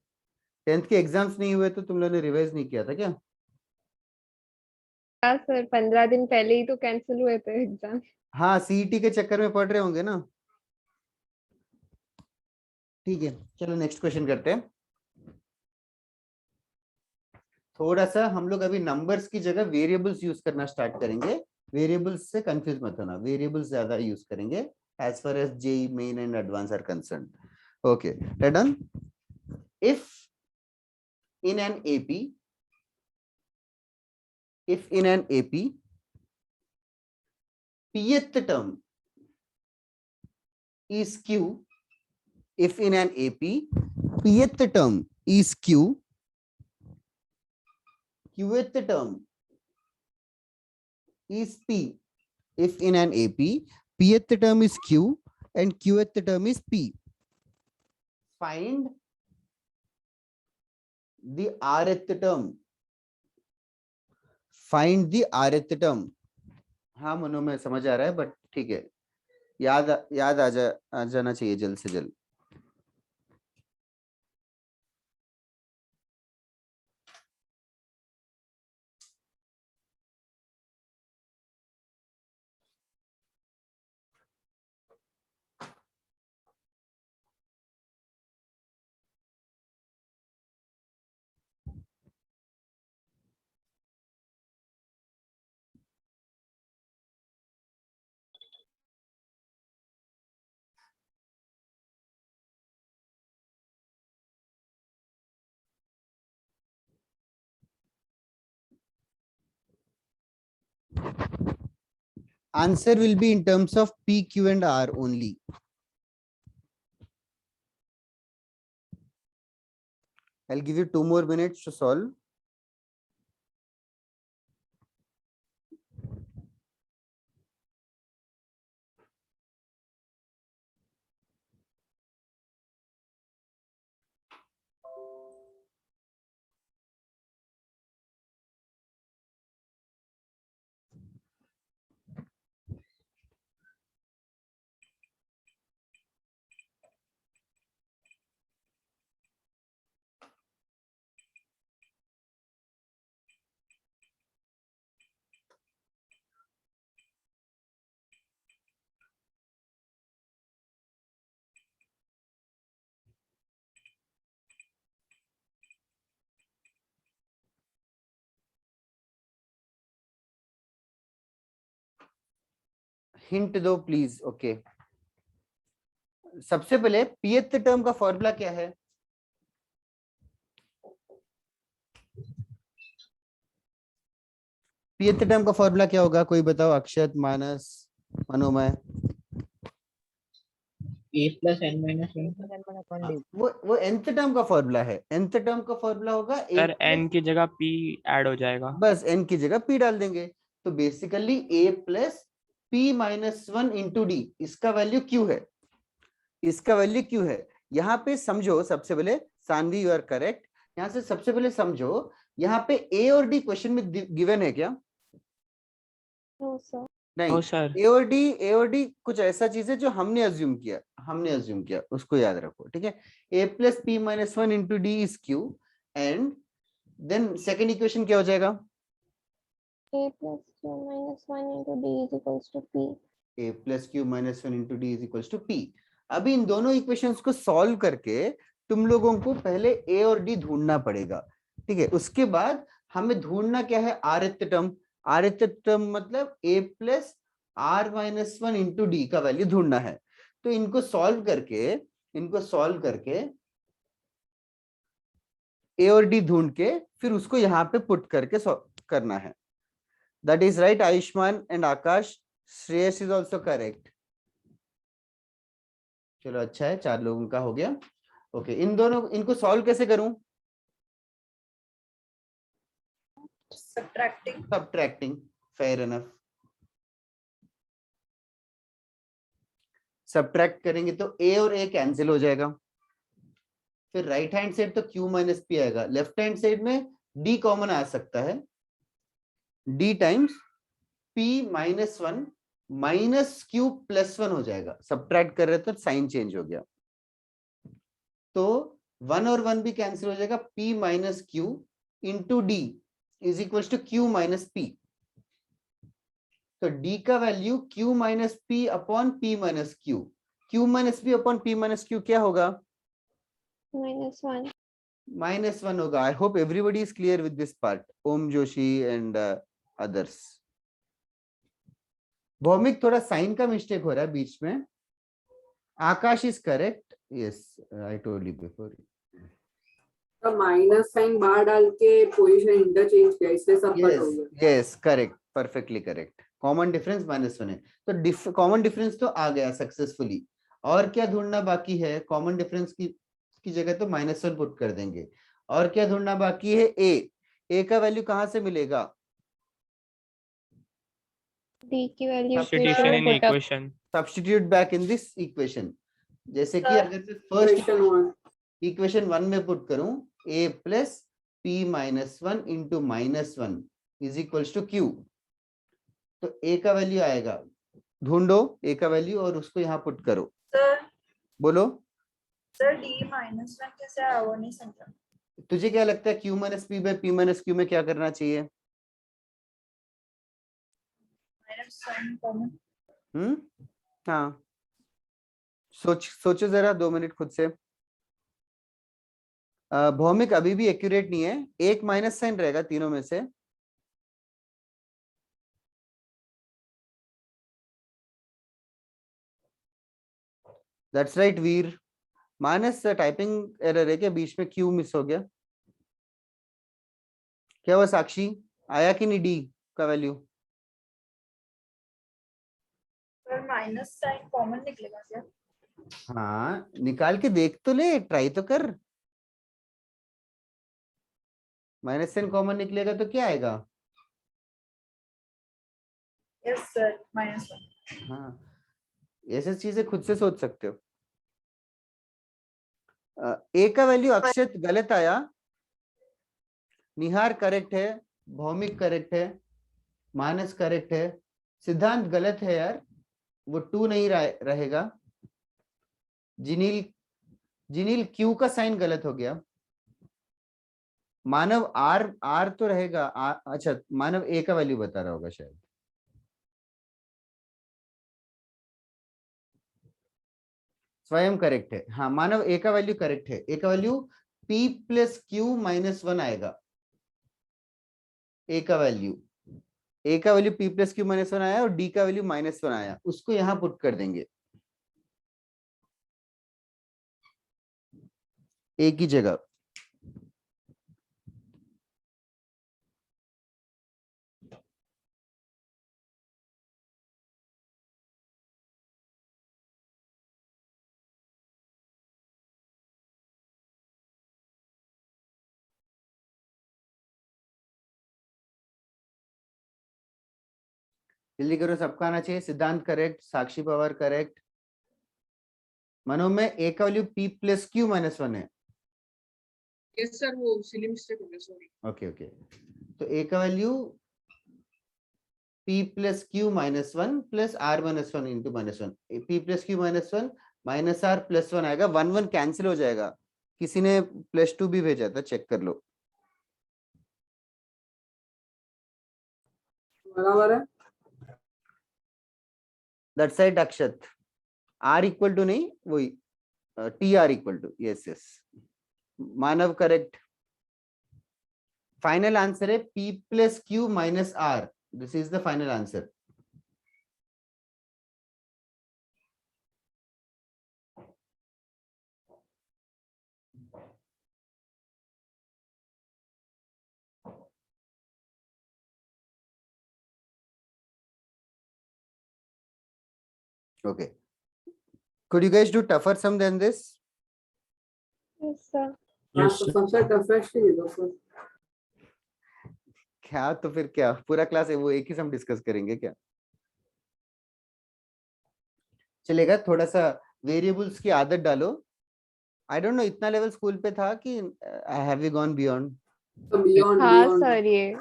10th के एग्जाम्स नहीं हुए तो तुम लोगों ने रिवाइज नहीं किया था क्या? हाँ सर, 15 दिन पहले ही तो कैंसिल हुए थे एग्जाम. हाँ, सीईटी के चक्कर में पढ़ रहे होंगे ना. ठीक है, चलो नेक्स्ट क्वेश्चन करते हैं. थोड़ा सा हम लोग अभी नंबर्स की जगह वेरिएबल्स यूज करना स्टार्ट करेंगे. वेरिएबल्स से कंफ्यूज मत होना, वेरिएबल्स ज्यादा यूज करेंगे as far as JEE main and advanced are concerned. Okay, done. If in an AP pth term is q, if in an AP pth term is Q, qth term is P. If in an AP, pth term is Q and qth term is P. Find the rth term. Find the rth term. हाँ मनो में समझ आ रहा है, बट ठीक है, याद आ जाना चाहिए जल्द से जल्द. Answer will be in terms of P, Q and R only. I'll give you 2 more minutes to solve. Hint दो प्लीज. ओके, सबसे पहले pth टर्म का फॉर्मूला क्या है? pth टर्म का फॉर्मूला क्या होगा? कोई बताओ. अक्षत, मानस, मनोमय. a plus n minus 1. वो nth टर्म का फॉर्मूला है. nth टर्म का फॉर्मूला होगा सर n की जगह p ऐड हो जाएगा. बस n की जगह p डाल देंगे. तो basically a plus p minus 1 into D. इसका वैल्यू q है. इसका वैल्यू q है. यहाँ पे समझो सबसे पहले, सानवी यू आर करेक्ट. यहाँ से सबसे पहले समझो, यहाँ पे a और d क्वेश्चन में गिवन है क्या? No sir. नहीं सर. ए और डी कुछ ऐसा चीज है जो हमने अज्यूम किया, उसको याद रखो. ठीक है. a plus p minus 1 into D is q and then second equation क्या हो जाएगा? a plus q minus 1 into d is equals to p. a plus q minus 1 into D is equals to p. अभी इन दोनों इक्वेशंस को सॉल्व करके तुम लोगों को पहले a और d ढूंढना पड़ेगा. ठीक है. उसके बाद हमें ढूंढना क्या है? rth term. rth टर्म मतलब a plus r minus 1 into D का वैल्यू ढूंढना है. तो इनको सॉल्व करके a और d ढूंढ के फिर उसको यहाँ पे पुट करके करना है. That is right Ayushman and Akash. Shreyas is also correct. चलो अच्छा है, 4 लोगों का हो गया. ओके, इनको सॉल्व कैसे करूं? सबट्रैक्टिंग. Fair enough. सबट्रैक्ट करेंगे तो a और a कैंसिल हो जाएगा. फिर राइट हैंड साइड तो q माइनस p आएगा. लेफ्ट हैंड साइड में d कॉमन आ सकता है. d times p minus 1 minus q plus 1 हो जाएगा. सबट्रैक्ट कर रहे तो साइन चेंज हो गया. तो 1 और 1 भी कैंसिल हो जाएगा. p minus q into D is equals to q minus p. तो d का value q minus p upon p minus q. q minus p upon p minus q क्या होगा? -1. -1 होगा. I hope everybody is clear with this part. Om Joshi and others. Bhowmik, थोड़ा साइन का मिस्टेक हो रहा है बीच में. Akash is correct. Yes, I told you before. Minus sign बाहर डाल के पोजीशन इंटरचेंज किया, इसलिए सब कट हो गया. Yes correct, perfectly correct. Common difference -1 है. तो कॉमन डिफरेंस तो आ गया सक्सेसफुली. और क्या ढूंढना बाकी है? कॉमन डिफरेंस की की जगह तो -1 पुट कर देंगे। और क्या ढूंढना बाकी है? ए का वैल्यू कहाँ से मिलेगा? D की value Substitution in put up. equation. Substitute back in this equation. जैसे कि Sir. अगर मैं फर्स्ट Question 1. इक्वेशन 1 में पुट करूं a plus p minus 1 into -1 is equals to q, तो a का वैल्यू आएगा, ढूंढो a का वैल्यू और उसको यहाँ पुट करो। सर बोलो सर D-1 कैसे आया वो नहीं समझा। तुझे क्या लगता है q minus P by P minus Q में क्या करना चाहिए? -1 कॉमन। हाँ सोचो जरा 2 मिनट खुद से। भौमिक अभी भी एक्यूरेट नहीं है, एक माइनस साइन रहेगा तीनों में से। That's right Veer, minus typing error है क्या? बीच में क्यू मिस हो गया क्या? वो साक्षी आया कि नहीं डी का value? Sir minus sign common निकलेगा क्या? हाँ निकाल के देख तो ले, ट्राई तो कर। माइनस साइन कॉमन निकलेगा तो क्या आएगा? Yes sir -1। हाँ ऐसे चीजें खुद से सोच सकते हो। ए का वैल्यू अक्षत गलत आया, निहार करेक्ट है, भौमिक करेक्ट है, मानस करेक्ट है, सिद्धांत गलत है यार, वो 2 नहीं रहेगा। जिनील क्यू का साइन गलत हो गया। मानव आर तो रहेगा। अच्छा मानव ए का वैल्यू बता रहा होगा शायद। स्वयं करेक्ट है। हाँ मानव ए का वैल्यू करेक्ट है। ए का वैल्यू p प्लस क्यू -1 आएगा। ए का वैल्यू p प्लस क्यू -1 आया और d का वैल्यू -1 आया, उसको यहां पुट कर देंगे ए की जगह। जल्दी करो, सबका आना चाहिए। सिद्धांत करेक्ट, साक्षी पवार करेक्ट। मनो में ए का वैल्यू p प्लस क्यू -1 है। यस सर वो सिली मिस्टेक हो गया सॉरी। ओके ओके, तो ए का value p plus Q -1 plus r -1 into -1, p plus Q -1 minus r plus 1 आएगा। 1 1 कैंसिल हो जाएगा। किसी ने +2 भी भेजा था, चेक कर लो। बराबर है। That side Akshat r equal to नहीं, वही TR equal to, yes yes Manav correct. Final answer है p plus Q minus r, this is the final answer. Okay. Could you guys do tougher sum than this? Yes sir. हाँ Yes, तो sir. सबसे टफेस्ट ही दो सर। क्या तो फिर क्या पूरा क्लास है वो एक ही सम डिस्कस करेंगे क्या? चलेगा, थोड़ा सा वेरिएबल्स की आदत डालो। आई डोंट नो इतना लेवल स्कूल पे था कि हैव यू गॉन बियॉन्ड? तो बियॉन्ड हाँ बियॉन्ड सर ये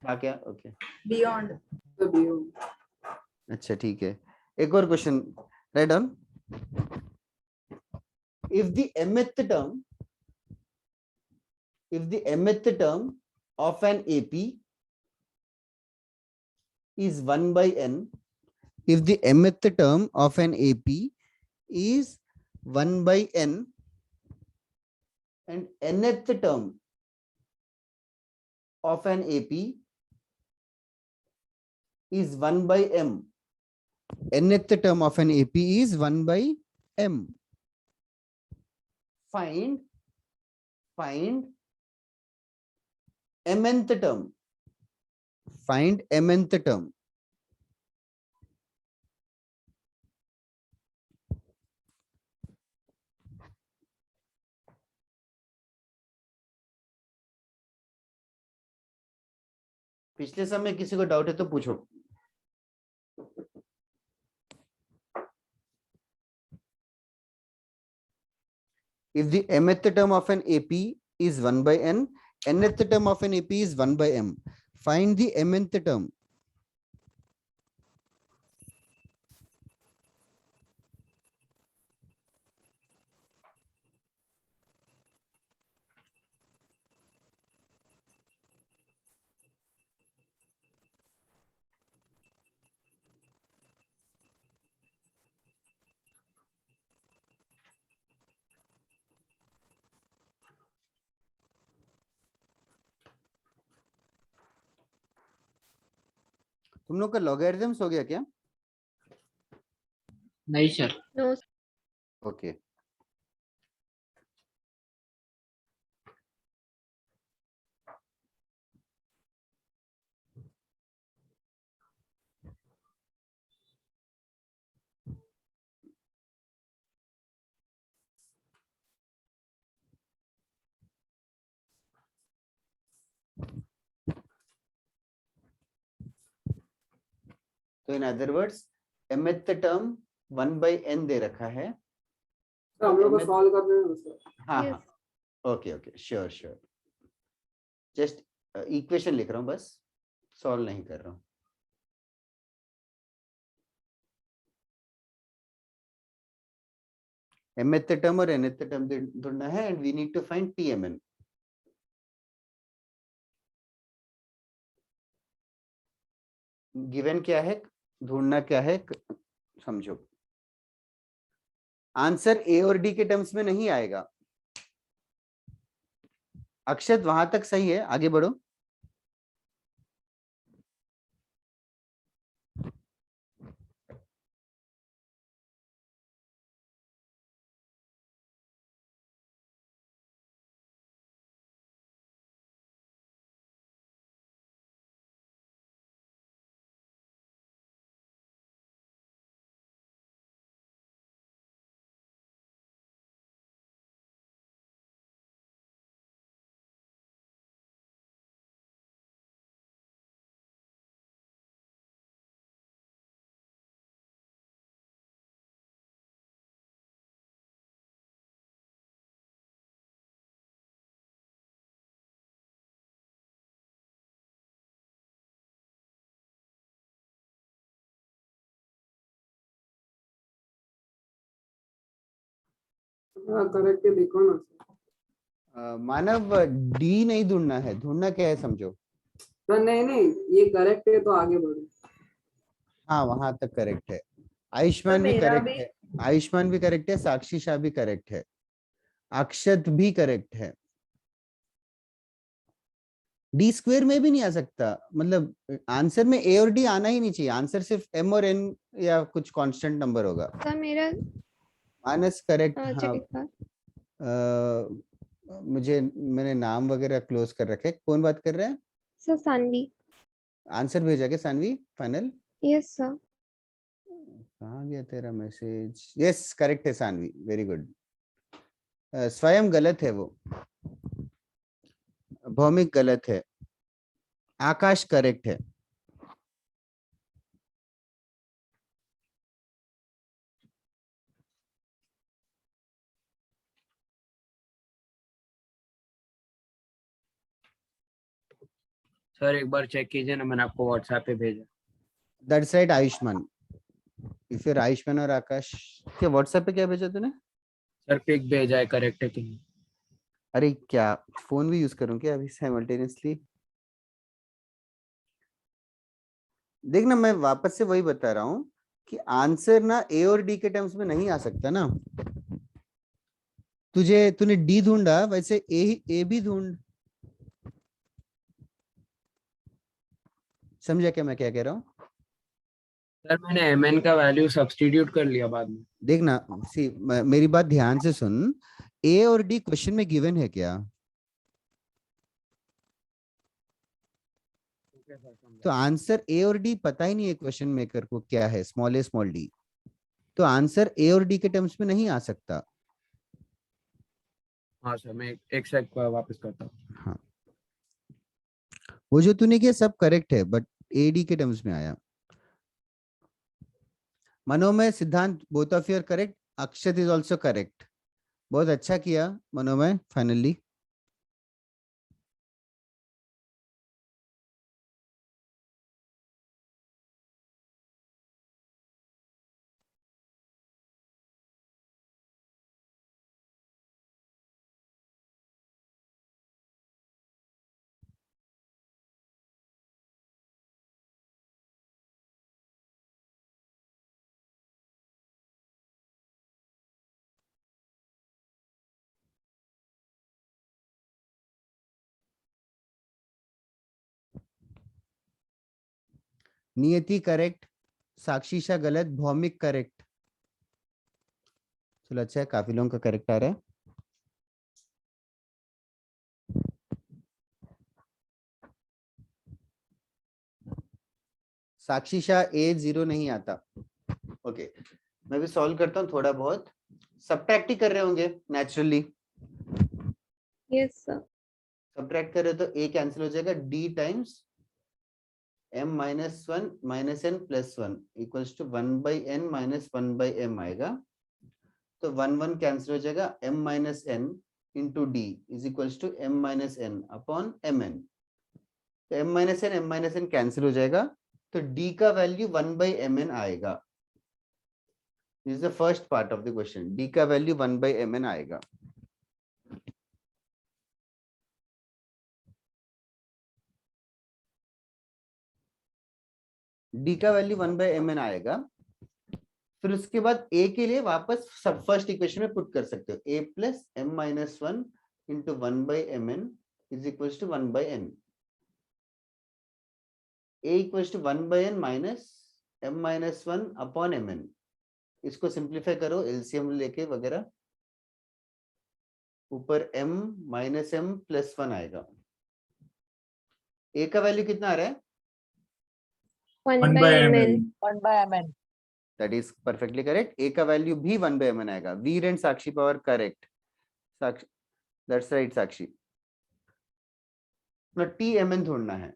था क्या? Okay beyond. तो बियॉन्ड। अच्छा ठीक है, एक और question write down. If the mth term of an AP is 1 by n, if the mth term of an AP is 1 by n and nth term of an AP is 1 by m, nth term of an AP is 1 by m, find mth term, find mth term. पिछले समय किसी को डाउट है तो पूछो। If the mth term of an AP is 1 by n, nth term of an AP is 1 by m. Find the mth term. तुम लोग का लॉगरिथम्स हो गया क्या? नहीं सर। No. ओके तो in other words mth term 1 by n दे रखा है। तो हम लोग को सॉल्व करना है सर। हाँ Yes. हाँ okay okay sure sure. Just equation लिख रहा हूँ, बस सॉल्व नहीं कर रहा हूँ। mth टर्म और nth टर्म ढूंढना है and we need to find tmn। Given क्या है, ढूंढना क्या है, समझो। आंसर ए और डी के टर्म्स में नहीं आएगा। अक्षत वहां तक सही है, आगे बढ़ो। करेक्ट है, देखो ना सर। मानव डी नहीं ढूंढना है, ढूंढना क्या है समझो। सर नहीं नहीं, ये करेक्ट है तो आगे बढ़ो। हाँ वहां तक करेक्ट है। आयुष्मान भी मेरा करेक्ट भी- है, आयुष्मान भी करेक्ट है, साक्षी शाह भी करेक्ट है, अक्षत भी करेक्ट है। डी स्क्वायर में भी नहीं आ सकता, मतलब आंसर में ए और डी आना ही नहीं चाहिए। आंसर सिर्फ एम और एन या कुछ कांस्टेंट नंबर होगा। सर मेरा मानस करेक्ट। हाँ चेक कर। मुझे मैंने नाम वगैरह क्लोज कर रखे। कौन बात कर रहा है? सर सानवी। आंसर भेजा क्या सानवी? फाइनल? Yes sir. कहाँ गया तेरा मैसेज? यस करेक्ट है सानवी, वेरी गुड। स्वयं गलत है वो, भौमिक गलत है, आकाश करेक्ट है। सर एक बार चेक कीजिए ना, मैंने आपको व्हाट्सएप पे भेजा। That's right Ayushman. If your Ayushman और आकाश, क्या व्हाट्सएप पे क्या भेजा तूने? सर पिक भेजा है, करेक्ट है कि नहीं? अरे क्या फोन भी यूज करूं क्या अभी साइमल्टेनियसली? देखना मैं वापस से वही बता रहा हूं कि आंसर ना ए और डी के टर्म्स में नहीं आ सकता ना। तूने डी ढूंढा, वैसे ए भी ढूंढ। समझा क्या मैं क्या कह रहा हूँ? सर मैंने mn का वैल्यू सब्स्टिट्यूट कर लिया बाद में। देखना सी, मेरी बात ध्यान से सुन। ए और डी क्वेश्चन में गिवन है क्या? तो आंसर ए और डी पता ही नहीं है क्वेश्चन मेकर को क्या है, स्मॉल ए स्मॉल डी। तो आंसर ए और डी के टर्म्स में नहीं आ सकता। हाँ सर, मैं एक सेक वापस करता हूँ। हाँ वो जो तूने किया सब करेक्ट है, बट एडी के टर्म्स में आया। Manomay, Siddhant, both of you are correct. Akshat is also correct. बहुत अच्छा किया मनोमय, फाइनली। नियति करेक्ट, साक्षीशा गलत, भौमिक करेक्ट। चलो अच्छा है, काफी लोगों का करेक्ट आ रहा है। साक्षीशा A0 नहीं आता। ओके, मैं भी सॉल्व करता हूँ थोड़ा बहुत। सबट्रैक्ट ही कर रहे होंगे नेचुरली। Yes, sir. सबट्रैक्ट कर रहे हो तो A कैंसिल हो जाएगा, D times m minus 1 minus n plus 1 equals to 1 by n minus 1 by m आएगा। तो 1 1 कैंसिल हो जाएगा, m minus n into D is equals to m minus n upon mn। तो m माइनस n कैंसिल हो जाएगा, तो d का वैल्यू 1 बाई mn आएगा। This is the first part of the question, d का वैल्यू 1 बाई mn आएगा। d का वैल्यू 1 बाई mn आएगा। फिर उसके बाद a के लिए वापस सब फर्स्ट इक्वेशन में पुट कर सकते हो, a plus m minus 1 into 1 by mn is equals to 1 by n। a equals to 1 by n minus m minus 1 upon mn। इसको सिंप्लीफाई करो एलसीएम लेके वगैरह, ऊपर m माइनस m प्लस 1 आएगा। a का वैल्यू कितना आ रहा है? 1 by mn. 1 by mn. That is perfectly correct. a का वैल्यू भी 1 बाय mn आएगा। Veer and Sakshi Pawar correct. Sakshi, that's right Sakshi. ना t mn ढूंढना है,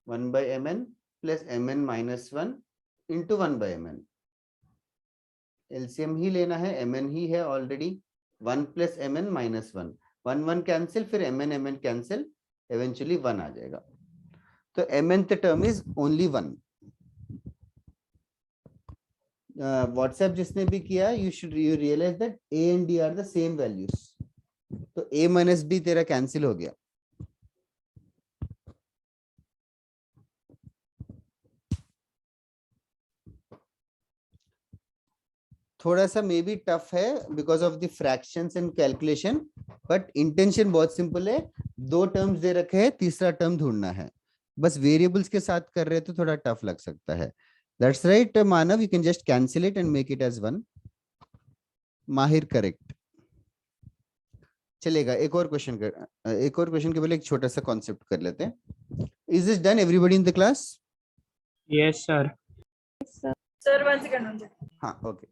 1 bye mn plus mn minus 1 into 1 bye mn। LCM ही लेना है, mn ही है already. 1 plus mn minus 1, 1 1 cancel, फिर mn कैंसिल, इवेंचुअली 1 आ जाएगा। तो mnth term is only 1। WhatsApp जिसने भी किया, you realise that a and d are the same values. तो a माइनस d तेरा कैंसिल हो गया। थोड़ा सा मे बी टफ है because of the fractions and calculation, but intention बहुत सिंपल है। 2 टर्म्स दे रखे हैं, तीसरा टर्म ढूंढना है। बस वेरिएबल्स के साथ कर रहे तो थोड़ा टफ लग सकता है। That's right Manav, you can just cancel it and make it as 1। Mahir correct. चलेगा, एक और क्वेश्चन के पहले एक छोटा सा कॉन्सेप्ट कर लेते हैं। Is this done everybody in the class? Yes, sir. Sir, 1 second. हाँ, okay.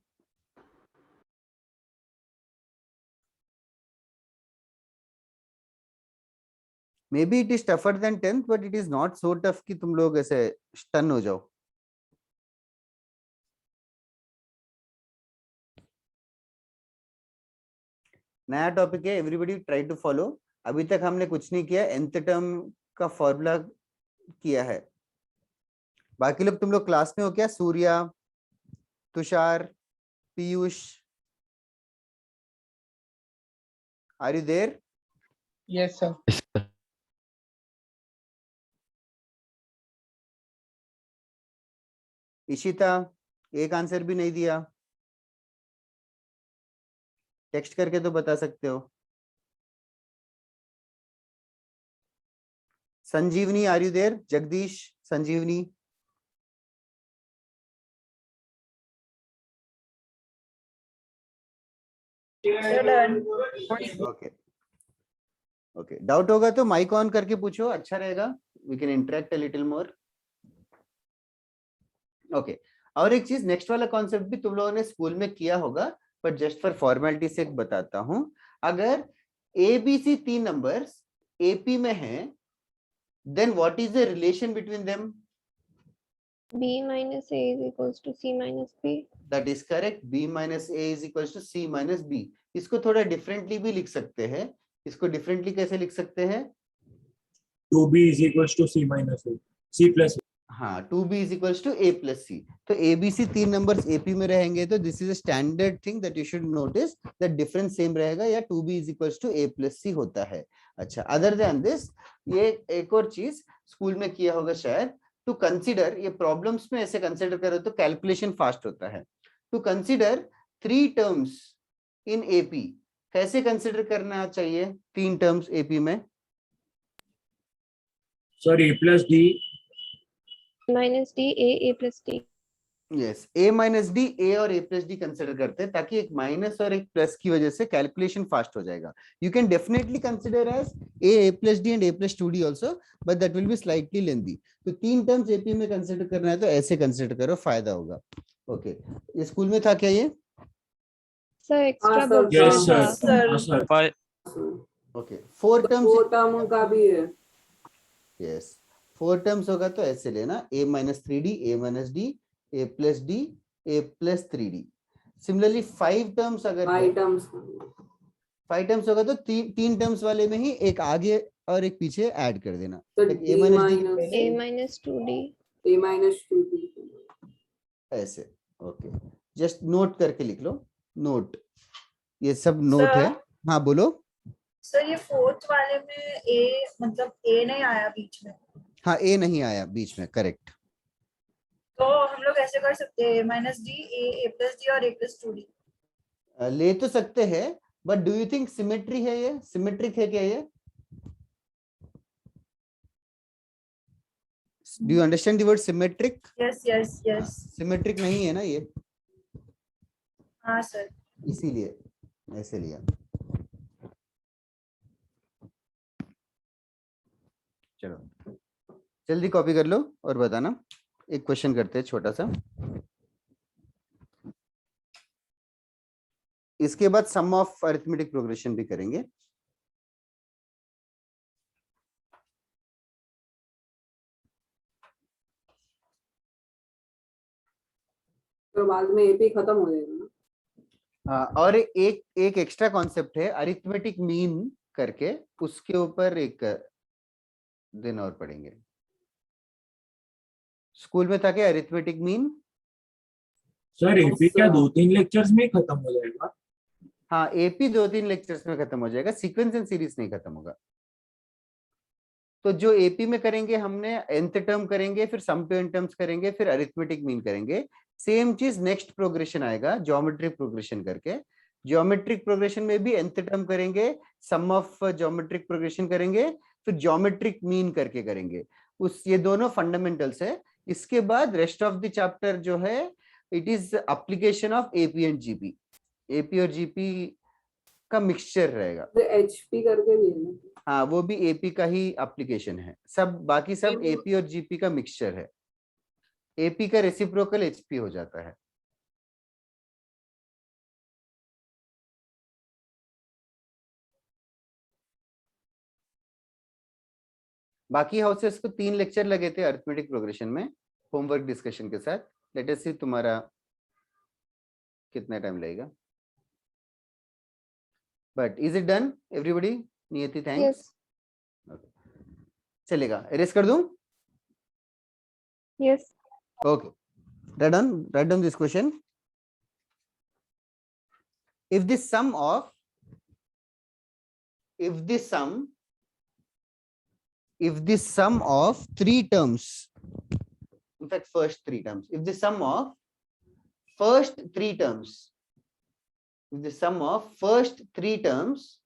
May be it is tougher than 10th, but it is not so tough कि तुम लोग ऐसे स्टन हो जाओ। नया टॉपिक है, एवरीबॉडी ट्राई टू फॉलो। अभी तक हमने कुछ नहीं किया, nth टर्म का फॉर्मूला किया है। बाकी लोग, तुम लोग क्लास में हो क्या? Surya, Tushar, Piyush, are you there? Yes, sir. Ishita, एक आंसर भी नहीं दिया। टेक्स्ट करके तो बता सकते हो। Sanjeevani, are you there? Jagdish, Sanjeevani, Sir, done. Okay okay. Doubt होगा तो माइक ऑन करके पूछो, अच्छा रहेगा। We can interact a little more. Okay, और एक चीज, नेक्स्ट वाला कॉन्सेप्ट भी तुम लोगों ने स्कूल में किया होगा, पर जस्ट फॉर फॉर्मेलिटी से बताता हूं। अगर ABC 3 नंबर्स AP में हैं then what is the relation between them? B minus A is equals to C minus B. That is correct. B minus A is equals to C minus B. इसको थोड़ा डिफरेंटली भी लिख सकते हैं. इसको डिफरेंटली कैसे लिख सकते हैं? 2b is equals to c minus a, c plus a. हाँ, 2b is equals to a plus c. तो abc तीन नंबर्स ap में रहेंगे, तो this is a standard thing that you should notice, that difference same रहेगा या 2b is equals to a plus c होता है. अच्छा, अदर देन दिस, ये एक और चीज स्कूल में किया होगा शायद, टू कंसीडर, ये प्रॉब्लम्स में ऐसे कंसीडर करो तो कैलकुलेशन फास्ट होता है. To consider 3 terms in AP, कैसे कंसीडर करना चाहिए 3 टर्म्स एपी में? Sir, a plus d. Minus D, A plus D. Yes, a minus d, a और a प्लस डी कंसिडर करते हैं, ताकि एक माइनस और एक प्लस की वजह से कैलकुलेशन फास्ट हो जाएगा. You can definitely consider as a plus D and a plus 2d also, but that will be slightly lengthy. तो 3 टर्म्स एपी में कंसिडर करना है तो ऐसे कंसिडर करो, फायदा होगा. ओके, ये स्कूल में था क्या ये? Sir, extra sir. book Yes, में sir. था. हाँ, sir. पर ओके, 4 टर्म्स. 4 टर्म का भी है. यस, 4 टर्म्स होगा तो ऐसे लेना, a minus 3d, a minus d, a plus d, a plus 3d. Similarly 5 terms अगर 5 टर्म्स. 5 टर्म्स होगा तो 3 टर्म्स वाले में ही एक आगे और एक पीछे ऐड कर देना. तो Like d a minus d minus A minus 2D. a minus 2d. ऐसे. ओके, जस्ट नोट करके लिख लो. नोट, ये सब नोट है. हाँ बोलो. सर ये फोर्थ वाले में ए, मतलब ए नहीं आया बीच में. हाँ, ए नहीं आया बीच में, करेक्ट. तो हम लोग ऐसे कर सकते हैं माइनस डी, ए प्लस डी और ए प्लस 2d. ले तो सकते हैं, but do you think symmetry है ये? सिमेट्रिक है क्या ये? Do you understand the word symmetric? Yes yes yes. Symmetric नहीं है ना ये, हाँ सर. इसीलिए ऐसे लिया. चलो जल्दी कॉपी कर लो और बताना. एक क्वेश्चन करते हैं छोटा सा, इसके बाद सम ऑफ अरिथमेटिक प्रोग्रेशन भी करेंगे. तो बाद में एपी खत्म हो जाएगा ना. हाँ, और एक एक्स्ट्रा कॉन्सेप्ट है अरिथमेटिक मीन करके, उसके ऊपर एक दिन और पढ़ेंगे. स्कूल में था क्या अरिथमेटिक मीन? सर एपी क्या 2-3 लेक्चर्स में खत्म हो जाएगा? हाँ, एपी 2-3 लेक्चर्स में खत्म हो जाएगा, सीक्वेंस एंड सीरीज नहीं खत्म होगा. तो जो एपी में करेंगे हमने, nth टर्म करेंगे, फिर सम टू n टर्म्स करेंगे, फिर अरिथमेटिक मीन करेंगे. सेम चीज नेक्स्ट प्रोग्रेशन आएगा ज्योमेट्रिक प्रोग्रेशन करके. ज्योमेट्रिक प्रोग्रेशन में भी nth टर्म करेंगे, सम ऑफ ज्योमेट्रिक प्रोग्रेशन करेंगे, फिर ज्योमेट्रिक मीन करके करेंगे. ये दोनों फंडामेंटल्स है. इसके बाद रेस्ट ऑफ द चैप्टर जो है, it is application of AP and GP. AP और जीपी का मिक्सचर रहेगा. एचपी करके भी है ना. हाँ, वो भी एपी का ही एप्लीकेशन है. सब बाकी सब एपी और जीपी का मिक्सचर है. एपी का रेसिप्रोकल एचपी हो जाता है. बाकी हाउसेस को 3 लेक्चर लगे थे अरिथमेटिक प्रोग्रेशन में, होमवर्क डिस्कशन के साथ. लेट अस सी तुम्हारा कितना टाइम लगेगा. But is it done everybody? नियति, थैंक्स. Yes. चलेगा, एरेज कर दूं? Yes. Okay, write down this question. If the sum of 3 terms, in fact first 3 terms, if the sum of first 3 terms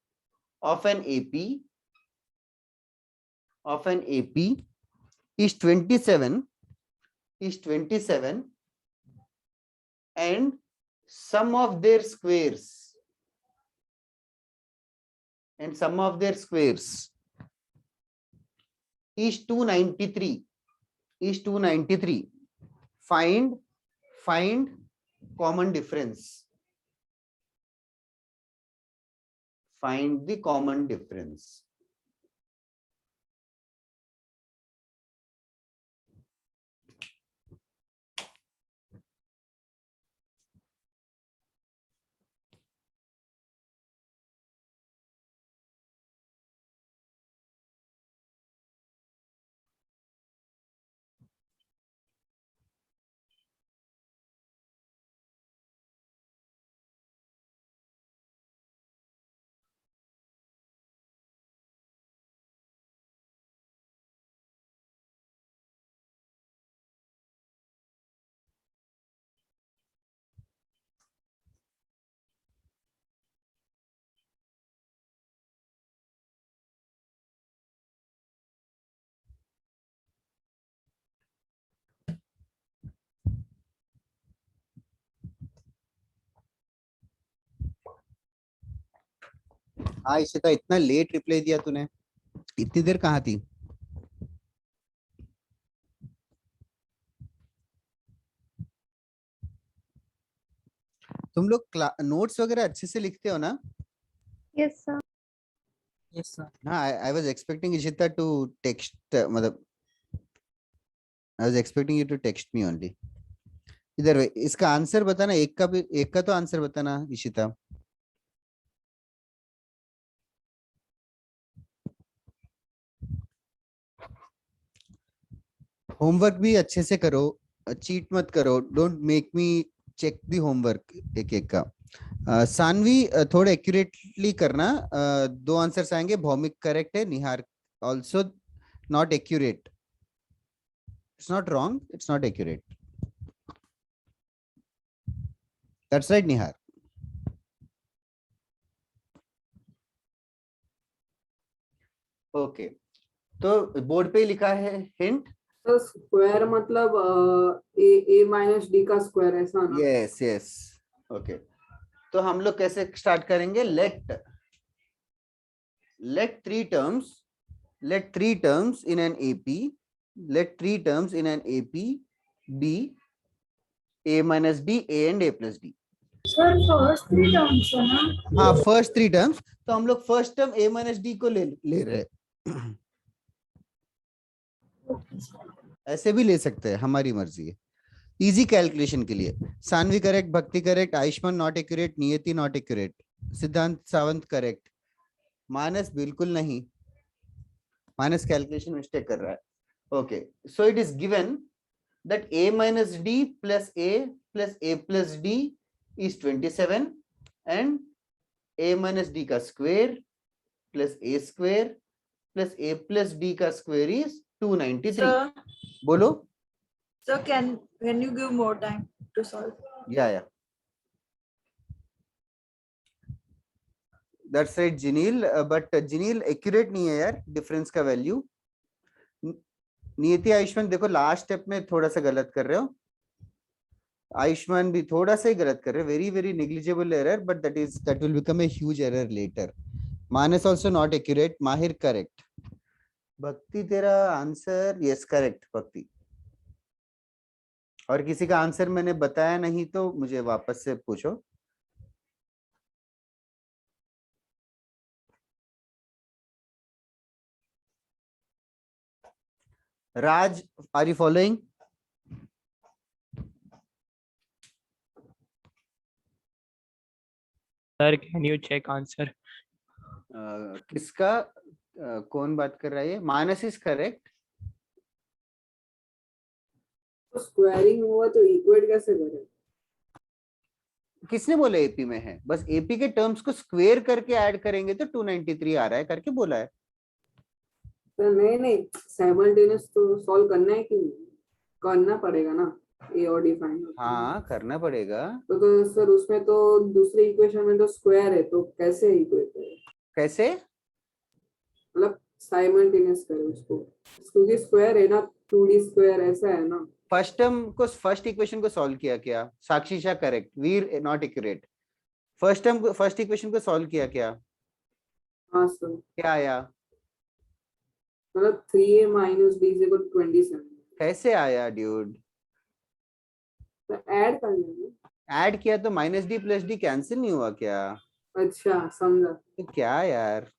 of an AP is 27 and sum of their squares is 293, find common difference. Find the common difference. हाँ इशिता, इतना लेट रिप्लाई दिया तूने, इतनी देर कहाँ थी? तुम लोग नोट्स वगैरह अच्छे से लिखते हो ना? Yes, sir. Yes, sir. हाँ, I was expecting Ishita to text, मतलब I was expecting you to text me only. इधर इसका आंसर बताना, एक का भी, एक का तो आंसर बताना इशिता। होमवर्क भी अच्छे से करो, चीट मत करो, don't make me check the homework एक एक का। सानवी थोड़ा एक्यूरेटली करना, दो आंसर्स आएंगे, भौमिक करेक्ट है, Nihar also not accurate, it's not wrong, it's not accurate, that's right Nihar. Okay, तो बोर्ड पे लिखा है हिंट। तो स्क्वायर मतलब ए माइनस डी का स्क्वायर, ऐसा ना? Yes yes, okay. तो हम लोग कैसे स्टार्ट करेंगे? let three terms in an AP be a minus b, a and a plus b. Sir first 3 terms है ना? हाँ, फर्स्ट 3 टर्म्स, तो हम लोग first term a minus D को ले रहे हैं। ऐसे भी ले सकते हैं, हमारी मर्जी है, इजी कैलकुलेशन के लिए। सानवी करेक्ट, भक्ति करेक्ट, आयुष्मान नॉट एक्यूरेट, नियति नॉट एक्यूरेट, सिद्धांत सावंत करेक्ट, मानस बिल्कुल नहीं, मानस कैलकुलेशन मिस्टेक कर रहा है। Okay, so it is given that a minus d plus a plus d is 27 and a minus d का square plus a square plus a plus d का स्क्वायर is 293। Sir, बोलो। so can you give more time to solve? या दैट्स राइट जिनील, बट जिनील एक्यूरेट नहीं है यार, डिफरेंस का वैल्यू। नियति आयुष्मान देखो लास्ट स्टेप में थोड़ा सा गलत कर रहे हो, आयुष्मान भी थोड़ा सा ही गलत कर रहे हो, very very negligible error, but that will become a huge error later. Manas also not accurate, Mahir correct, Bhakti तेरा आंसर यस करेक्ट भक्ति। और किसी का आंसर मैंने बताया नहीं तो मुझे वापस से पूछो। Raj, are you following? Sir, can you check answer? किसका कौन बात कर रहा है? मानस इज करेक्ट। तो स्क्वायरिंग हुआ तो इक्वेट कैसे करें? किसने बोला एपी में है? बस एपी के टर्म्स को स्क्वायर करके ऐड करेंगे तो 293 आ रहा है करके बोला है। तो नहीं, साइमल्टेनियस तो सॉल्व करना है कि करना पड़ेगा ना, ए और डी फाइंड। हाँ करना पड़ेगा। तो सर उसमें तो दूसरे इक्वेशन में तो स्क्वायर है, तो कैसे इक्वेट करें? कैसे मतलब साइमल्टेनियस करें उसको, क्योंकि स्क्वायर है ना, 2d स्क्वायर ऐसा है ना। फर्स्ट टर्म को, फर्स्ट इक्वेशन को सॉल्व किया क्या? Sakshi Shah correct, Veer not accurate. First term को, फर्स्ट इक्वेशन को सॉल्व किया क्या? हाँ सर। क्या आया? मतलब 3a minus d is equal to 27। कैसे आया ड्यूड? तो ऐड करना है। ऐड किया तो minus D plus D cancel नहीं हुआ क्या? अच्छा समझा। तो क्या यार,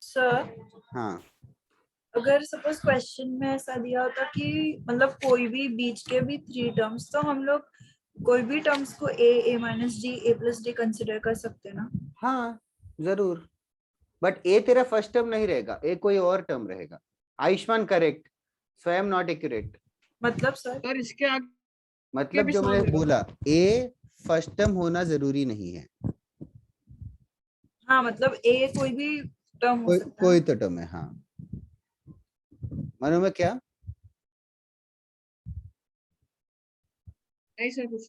Sir, हाँ अगर सपोज क्वेश्चन में ऐसा दिया होता कि मतलब कोई भी बीच के भी 3 टर्म्स, तो हम लोग कोई भी टर्म्स को a minus D, a plus D consider कर सकते हैं ना? हाँ जरूर, बट ए तेरा फर्स्ट टर्म नहीं रहेगा, ए कोई और टर्म रहेगा। आयुष्मान करेक्ट, स्वयं नॉट एक्यूरेट। मतलब सर सर इसके आगे मतलब भी जो मैंने solve बोला, ए फर्स्ट टर्म होना जरूरी नहीं है, हाँ, मतलब a कोई भी टर्म हो सकता है। कोई तो टर्म है। हाँ मनु में क्या? नहीं सर कुछ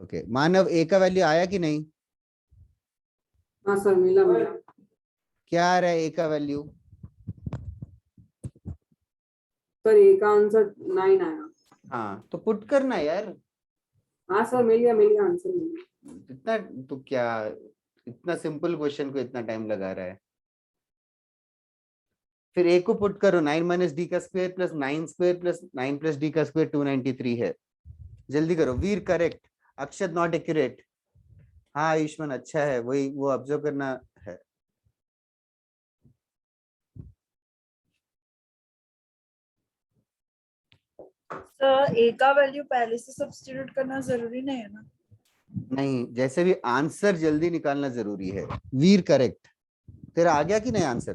ओके मानव, ए का वैल्यू आया कि नहीं? हाँ सर, मिला मिला। क्या आ रहा है ए का वैल्यू? सर ए का आंसर 9 आया। हाँ तो पुट करना यार। हाँ सर, मिल गया आंसर मिल गया। इतना तो क्या, इतना सिंपल क्वेश्चन को इतना टाइम लगा रहा है? फिर ए को पुट करो, 9 माइनस डी का square plus 9 square plus 9 plus D का स्क्वायर 293 है। जल्दी करो। वीर करेक्ट, अक्षत नॉट एक्यूरेट। हाँ आयुष्मान अच्छा है, वही वो ऑब्जर्व करना है। सर ए का वैल्यू पहले से सब्स्टिट्यूट करना जरूरी नहीं है ना? नहीं, जैसे भी आंसर जल्दी निकालना जरूरी है। वीर करेक्ट। तेरा आ गया कि नहीं आंसर?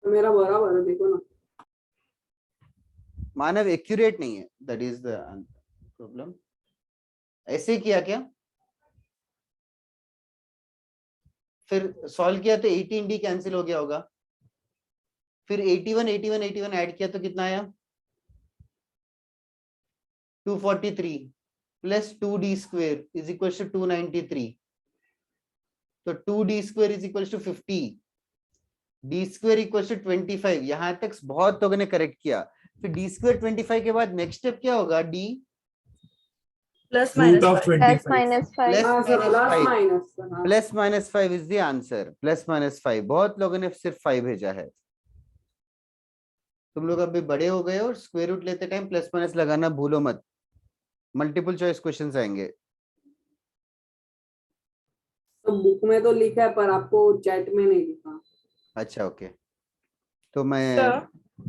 तो मेरा बराबर है, देखो ना। मानव एक्यूरेट नहीं है, दैट इज द प्रॉब्लम। ऐसे किया क्या? फिर सॉल्व किया तो 18d कैंसिल हो गया होगा। फिर 81 ऐड किया तो कितना आया? 243 plus 2d square is equal to 293। तो 2d square is equal to 50, D square equal to 25। यहां तक बहुत लोगों ने करेक्ट किया। फिर डी स्क्वायर 25 के बाद नेक्स्ट स्टेप क्या होगा? D plus Root of minus 25. Plus minus 5 is the answer. Plus minus 5। बहुत लोगों ने सिर्फ 5 भेजा है। तुम लोग अभी बड़े हो गए और स्क्वायर रूट लेते टाइम प्लस माइनस लगाना भूलो मत। मल्टीपल चॉइस क्वेश्चंस आएंगे। तो बुक में तो लिखा है पर आपको चैट में नहीं लिखा। अच्छा ओके, तो मैं सर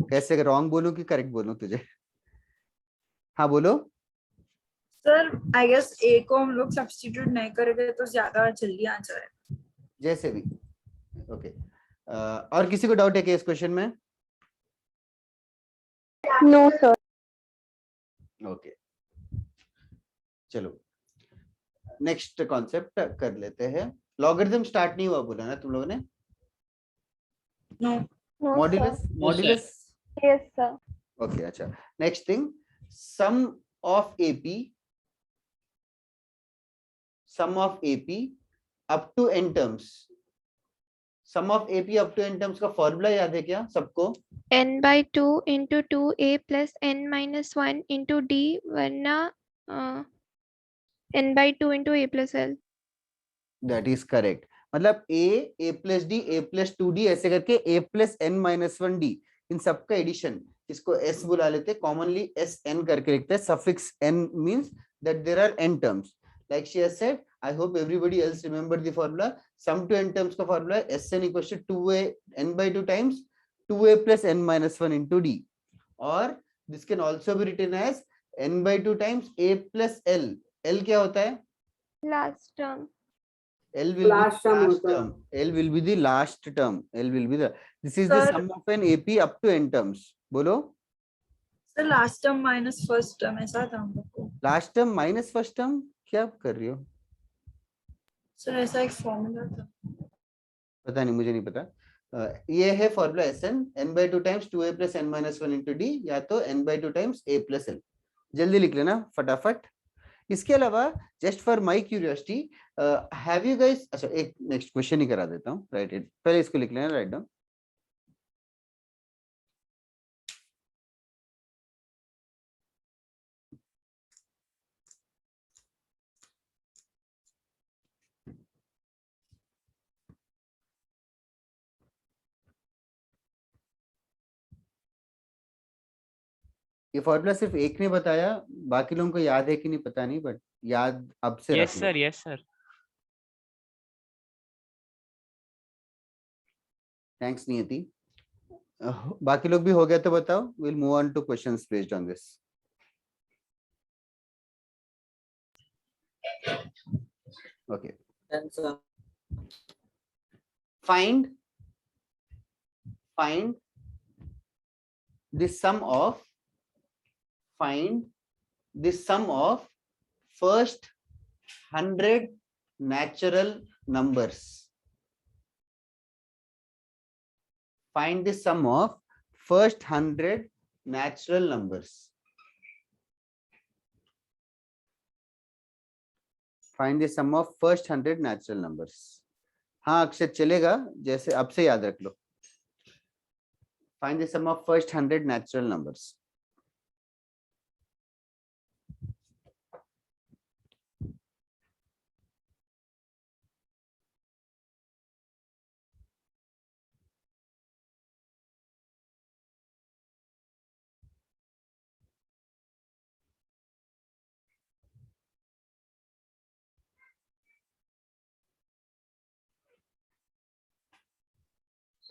कैसे रॉन्ग बोलूं कि करेक्ट बोलूं तुझे? हाँ बोलो। सर आई गेस ए को हम लोग सब्स्टिट्यूट नहीं करेंगे तो ज्यादा जल्दी आंसर है। जैसे भी ओके। और किसी को डाउट है कि इस क्वेश्चन में? No sir. ओके चलो नेक्स्ट कॉन्सेप्ट कर लेते हैं। लॉगरिथम स्टार्ट नहीं हुआ बोला ना तुम लोगों ने? No no modulus modulus yes sir. Okay अच्छा। Next thing, sum of AP up to n terms. Sum of AP up to n terms का फॉर्मूला याद है क्या सबको? n/2 into 2a plus n minus 1 into d वरना n/2 into a plus l। That is correct. मतलब a plus D a plus 2d ऐसे करके a plus n minus 1d इन सबका एडिशन, इसको s बुला लेते, कॉमनली sn करके लिखते हैं। Suffix n means that there are n terms. Like she has said, I hope everybody else remember the formula. Sum to n terms का फॉर्मूला है sn equals to 2a n/2 times 2a plus n minus 1 into d, और this can also be written as n/2 times a plus l। l क्या होता है? Last term. L will Last be the term last होता है। term. L will be the last term. L will be the. This is the Sir. sum of an AP up to n terms. बोलो। Sir last term minus first term ऐसा था हम लोग को। Last term minus first term क्या कर रही हो? सर ऐसा एक फॉर्मूला था। पता नहीं, मुझे नहीं पता। ये है formula SN n/2 times 2a plus n minus 1 into d, या तो n/2 times a plus l। जल्दी लिख लेना फटाफट। इसके अलावा just for my curiosity, have you guys, अच्छा एक नेक्स्ट क्वेश्चन ही करा देता हूँ, राइट इट, पहले इसको लिख लेना, राइट डाउन। ये फॉर्मूला सिर्फ एक ने बताया, बाकी लोगों को याद है कि नहीं पता नहीं, बट याद अब से यस रख लो। Sir yes sir. Thanks Niyati. बाकी लोग भी हो गया तो बताओ, will move on to questions based on this. Okay, find the sum of first 100 natural numbers. Find the sum of first 100 natural numbers. Find the sum of first 100 natural numbers. हाँ अक्षत चलेगा, जैसे अब से याद रख लो. Find the sum of first 100 natural numbers.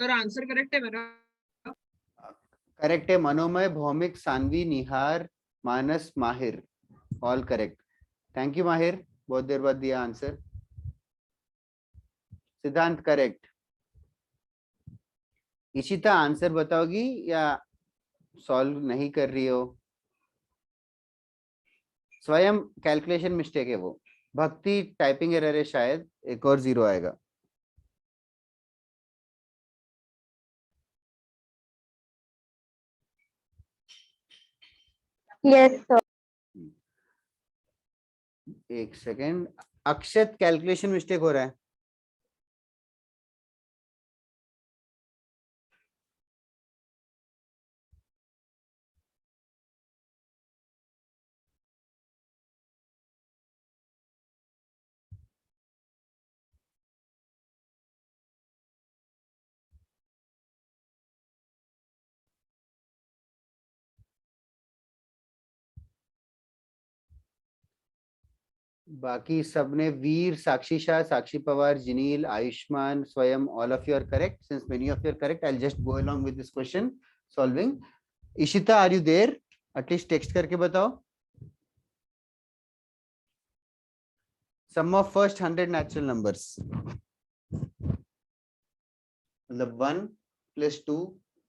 Sir answer correct है मेरा? करेक्ट है. मनोमय, भौमिक, सानवी, निहार, मानस, माहिर, ऑल करेक्ट. थैंक यू माहिर, बहुत देर बाद दिया आंसर. सिद्धांत करेक्ट. इशिता आंसर बताओगी या सॉल्व नहीं कर रही हो? स्वयं कैलकुलेशन मिस्टेक है वो. भक्ति टाइपिंग एरर है शायद, एक और 0 आएगा. Yes, sir. एक सेकेंड. अक्षत कैलकुलेशन मिस्टेक हो रहा है. बाकी सबने वीर, साक्षी शाह, साक्षी पवार, जिनील, आयुष्मान, स्वयं, all of you are correct. Since many of you are correct, I'll just go along with this question solving. Ishita, are you there? At least text करके बताओ. Sum of first 100 natural numbers. मतलब 1 plus 2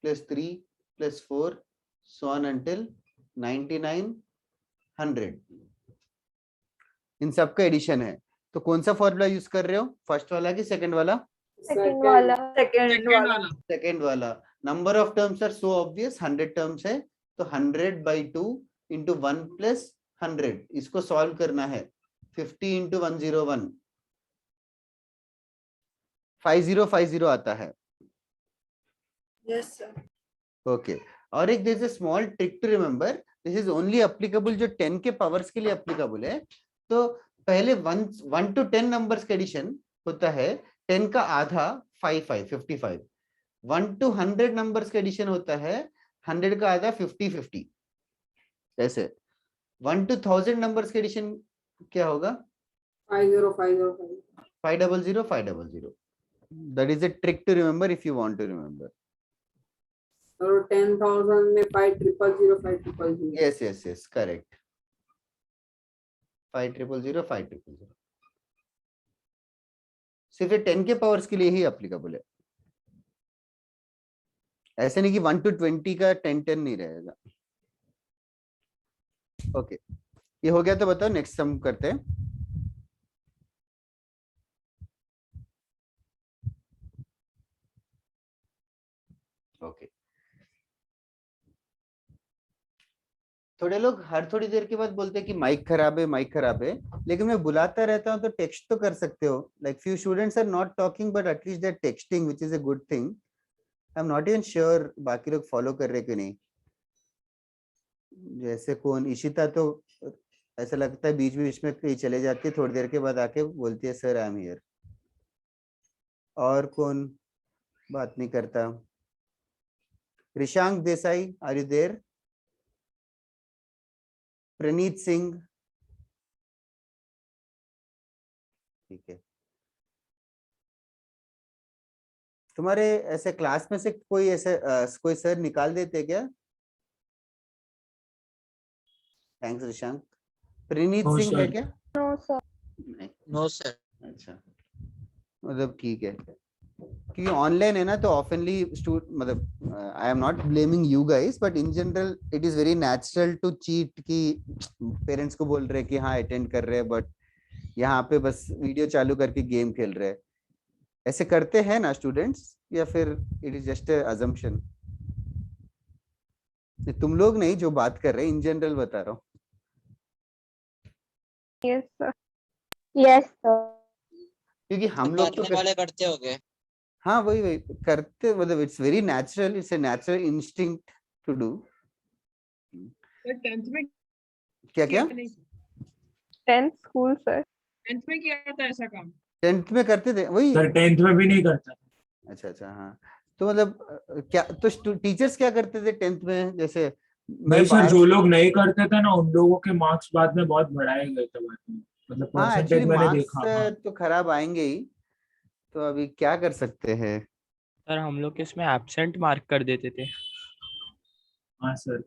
plus 3 plus 4 so on until 99 100. इन सब का एडिशन है. तो कौन सा फॉर्मूला यूज कर रहे हो? फर्स्ट वाला कि सेकंड वाला? Second वाला. सेकंड वाला. Number of terms are so obvious. 100 terms है तो 100/2 into 1 plus 100. इसको सॉल्व करना है. 50 into 101 5050 आता है. Yes sir. ओके. और एक there is a small trick to remember. This is only applicable जो 10 के पावर्स के लिए एप्लीकेबल है. तो पहले 1 to 10 नंबर्स का एडिशन होता है. 10 का आधा 55. 1 to 100 नंबर्स का एडिशन होता है 100 का आधा 50. ऐसे 1 to 1000 नंबर्स का एडिशन क्या होगा? 500. That is a trick to remember if you want to remember. और 10,000 में 5,000. Yes, correct. 5,000. सिर्फ 10 के पावर्स के लिए ही एप्लीकेबल है. ऐसे नहीं कि 1 to 20 का 10 नहीं रहेगा. ओके, ये हो गया. तो बताओ नेक्स्ट सम करते हैं. ओके. थोड़े लोग हर थोड़ी देर के बाद बोलते हैं कि माइक खराब है, लेकिन मैं बुलाता रहता हूँ तो टेक्स्ट तो कर सकते हो. Like few students are not talking but at least they are texting, which is a good thing. I am not even sure बाकी लोग फॉलो कर रहे कि नहीं. जैसे कौन, इशिता तो ऐसा लगता है बीच बीच में कहीं चले जाती है, थोड़ी देर के बाद आके बोलती है सर आई एम हियर. और कौन बात नहीं करता? Rishank Desai, are you there? Praneet Singh, ठीक है. तुम्हारे ऐसे क्लास में से कोई ऐसे कोई सर निकाल देते क्या? थैंक्स ऋषांक. प्रणीत सिंह है क्या? No, sir. No sir. अच्छा, मतलब ठीक है. क्योंकि ऑनलाइन है ना तो ऑफनली मतलब I am not blaming you guys but in general it is very natural to cheat कि पेरेंट्स को बोल रहे हैं कि हाँ अटेंड कर रहे हैं बट यहाँ पे बस वीडियो चालू करके गेम खेल रहे हैं. ऐसे करते हैं ना स्टूडेंट्स, या फिर it is just a assumption? तुम लोग नहीं, जो बात कर रहे हैं इन जनरल बता रहा हूँ। Yes, sir. Yes, sir. क्योंकि हम लोग तो वाले करते होगे। हाँ वही वही करते, मतलब it's very natural, it's a natural instinct to do. Sir 10th में क्या क्या? नहीं, 10th school, sir. 10th में किया था ऐसा काम। 10th में करते थे वही। सर 10th में भी नहीं करता। अच्छा अच्छा हाँ, तो मतलब क्या तो टीचर्स क्या करते थे 10th में? जैसे नहीं सर, जो लोग नहीं करते थे ना उन लोगों के मार्क्स बाद में बहुत बढ़ाए गए थे बाद में, मतलब हाँ परसेंटेज एक्चुअली मैंने मार्क्स देखा। हाँ तो खराब आएंगे ही, तो अभी क्या कर सकते हैं। सर हम लोग इसमें एब्सेंट मार्क कर देते थे। हाँ सर,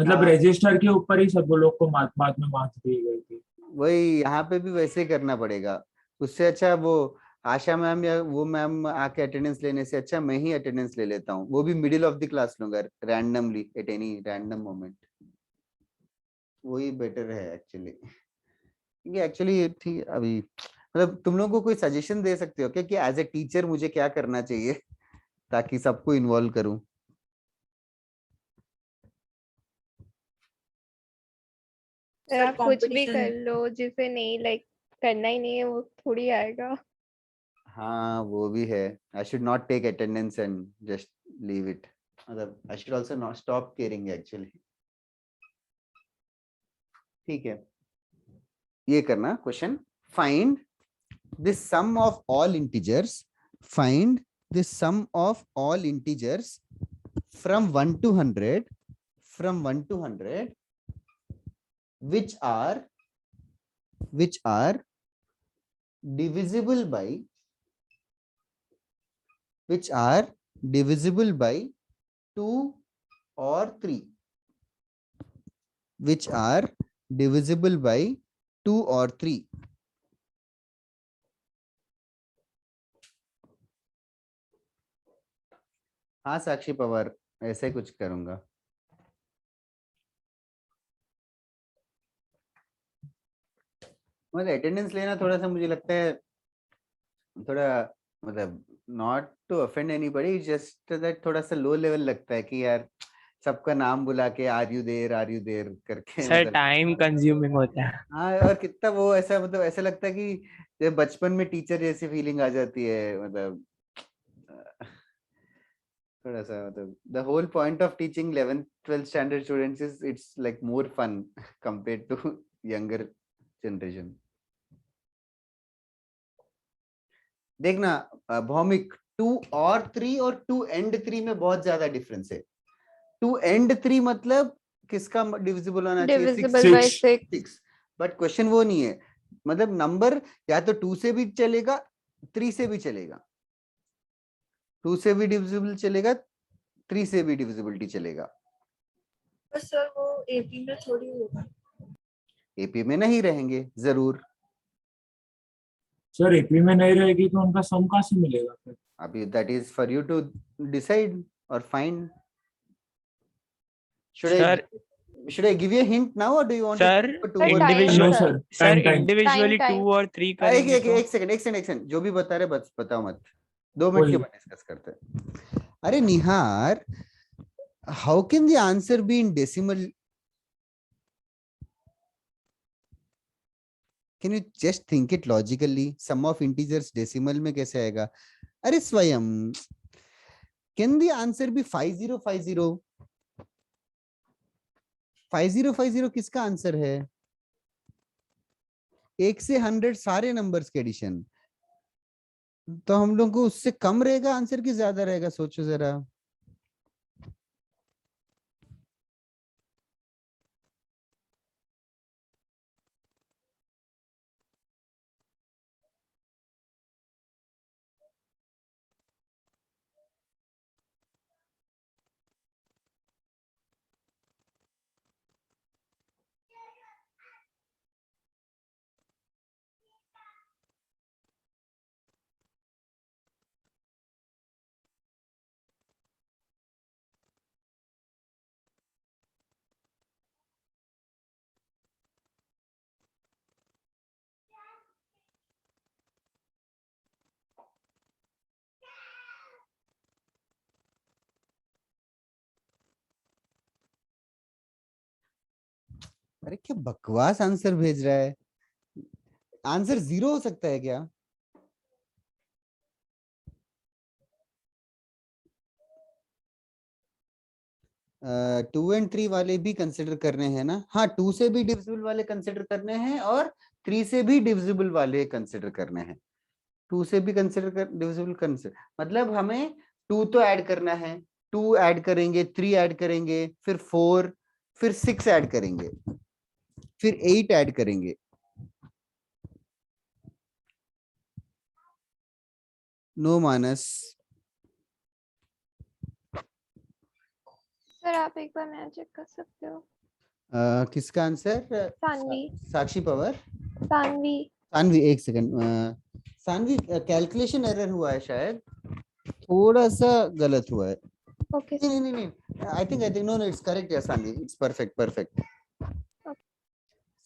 मतलब हाँ रजिस्टर के ऊपर ही सब लोग को बाद में मार्क्स दिए गए थे। वही यहाँ पे भी वैसे ही करना पड़ेगा। उससे अच्छा वो आशा मैम या वो मैम आके अटेंडेंस लेने से अच्छा मैं ही अटेंडेंस ले लेता हूँ, वो भी मिडिल ऑफ द क्लास लूंगा randomly at any random moment. वही बेटर है एक्चुअली। क्योंकि एक्चुअली ठीक अभी मतलब तुम लोगों को कोई सजेशन दे सकते हो क्या कि एज ए टीचर मुझे क्या करना चाहिए ताकि सबको इन्वॉल्व करूं? सर आप कुछ भी competition- कर लो, जिसे नहीं लाइक करना ही नहीं है वो थोड़ी आएगा। हाँ वो भी है। I should not take attendance and just leave it, मतलब I should also not stop caring actually. ठीक है, ये करना question. Find the sum of all integers, find the sum of all integers from 1 to 100, from 1 to 100, which are divisible by, which are divisible by 2 or 3, which are divisible by 2 or 3. हाँ साक्षी पवार, ऐसे कुछ करूंगा। मतलब अटेंडेंस लेना थोड़ा सा मुझे लगता है थोड़ा, मतलब not to offend anybody, just that थोड़ा सा लो लेवल लगता है कि यार सबका नाम बुला के आर यू देर करके सर मतलब। टाइम कंज्यूमिंग होता है। हाँ और कितना वो ऐसा, मतलब ऐसा लगता है कि जब बचपन में टीचर जैसी फीलिंग आ जाती है, मतलब थोड़ा सा, मतलब the whole point of teaching 11th 12th standard students is it's like more fun compared to younger generation. देखना भौमिक 2 और 3 और 2 एंड 3 में बहुत ज्यादा डिफरेंस है। 2 एंड 3 मतलब किसका डिविजिबल होना चाहिए? Divisible by 6. 6। बट क्वेश्चन वो नहीं है, मतलब नंबर या तो 2 से भी चलेगा 3 से भी चलेगा, 2 से भी डिविजिबल चलेगा 3 से भी डिविजिबिलिटी चलेगा। पर सर वो एपी में थोड़ी होगा। एपी में नहीं रहेंगे जरूर। सर एपी में नहीं रहेगी तो उनका सम कहाँ से मिलेगा फिर? अभी that is for you to decide और find. Should I give you a hint now or do you want sir to do individual, No, sir. Sir Time. Individually Time. 2 और 3 करेंगे एक तो एक सेकंड जो भी बता रहे बस बताओ मत, 2 मिनट के वही। बाद डिस्कस करते हैं। अरे Nihar, how can the answer be in decimal? Can you just think it logically? Sum of integers decimal में कैसे आएगा? अरे स्वयं, कैन द आंसर बी 5050? 5050 किसका आंसर है? 1 से 100 सारे नंबर्स के एडिशन। तो हम लोग को उससे कम रहेगा आंसर की ज्यादा रहेगा? सोचो जरा। अरे क्या बकवास आंसर भेज रहा है। आंसर 0 हो सकता है क्या? टू एंड 3 वाले भी कंसिडर करने हैं ना? हाँ, 2 से भी डिविजिबल वाले कंसिडर करने हैं और 3 से भी डिविजिबल वाले कंसिडर करने हैं। 2 से भी कंसिडर कर डिविजिबल कंसिडर मतलब हमें 2 तो ऐड करना है, 2 ऐड करेंगे, 3 ऐड करेंगे, फिर 4, फिर 6 ऐड करेंगे, फिर 8 ऐड करेंगे। नो मानस। सर आप एक बार नया चेक कर सकते हो। किसका आंसर? सानवी। साक्षी पवार। सानवी। सानवी, एक सेकंड। सानवी, कैलकुलेशन एरर हुआ है शायद, थोड़ा सा गलत हुआ है। ओके नहीं नहीं नहीं, I think no no, it's correct या Sanvi, it's perfect perfect.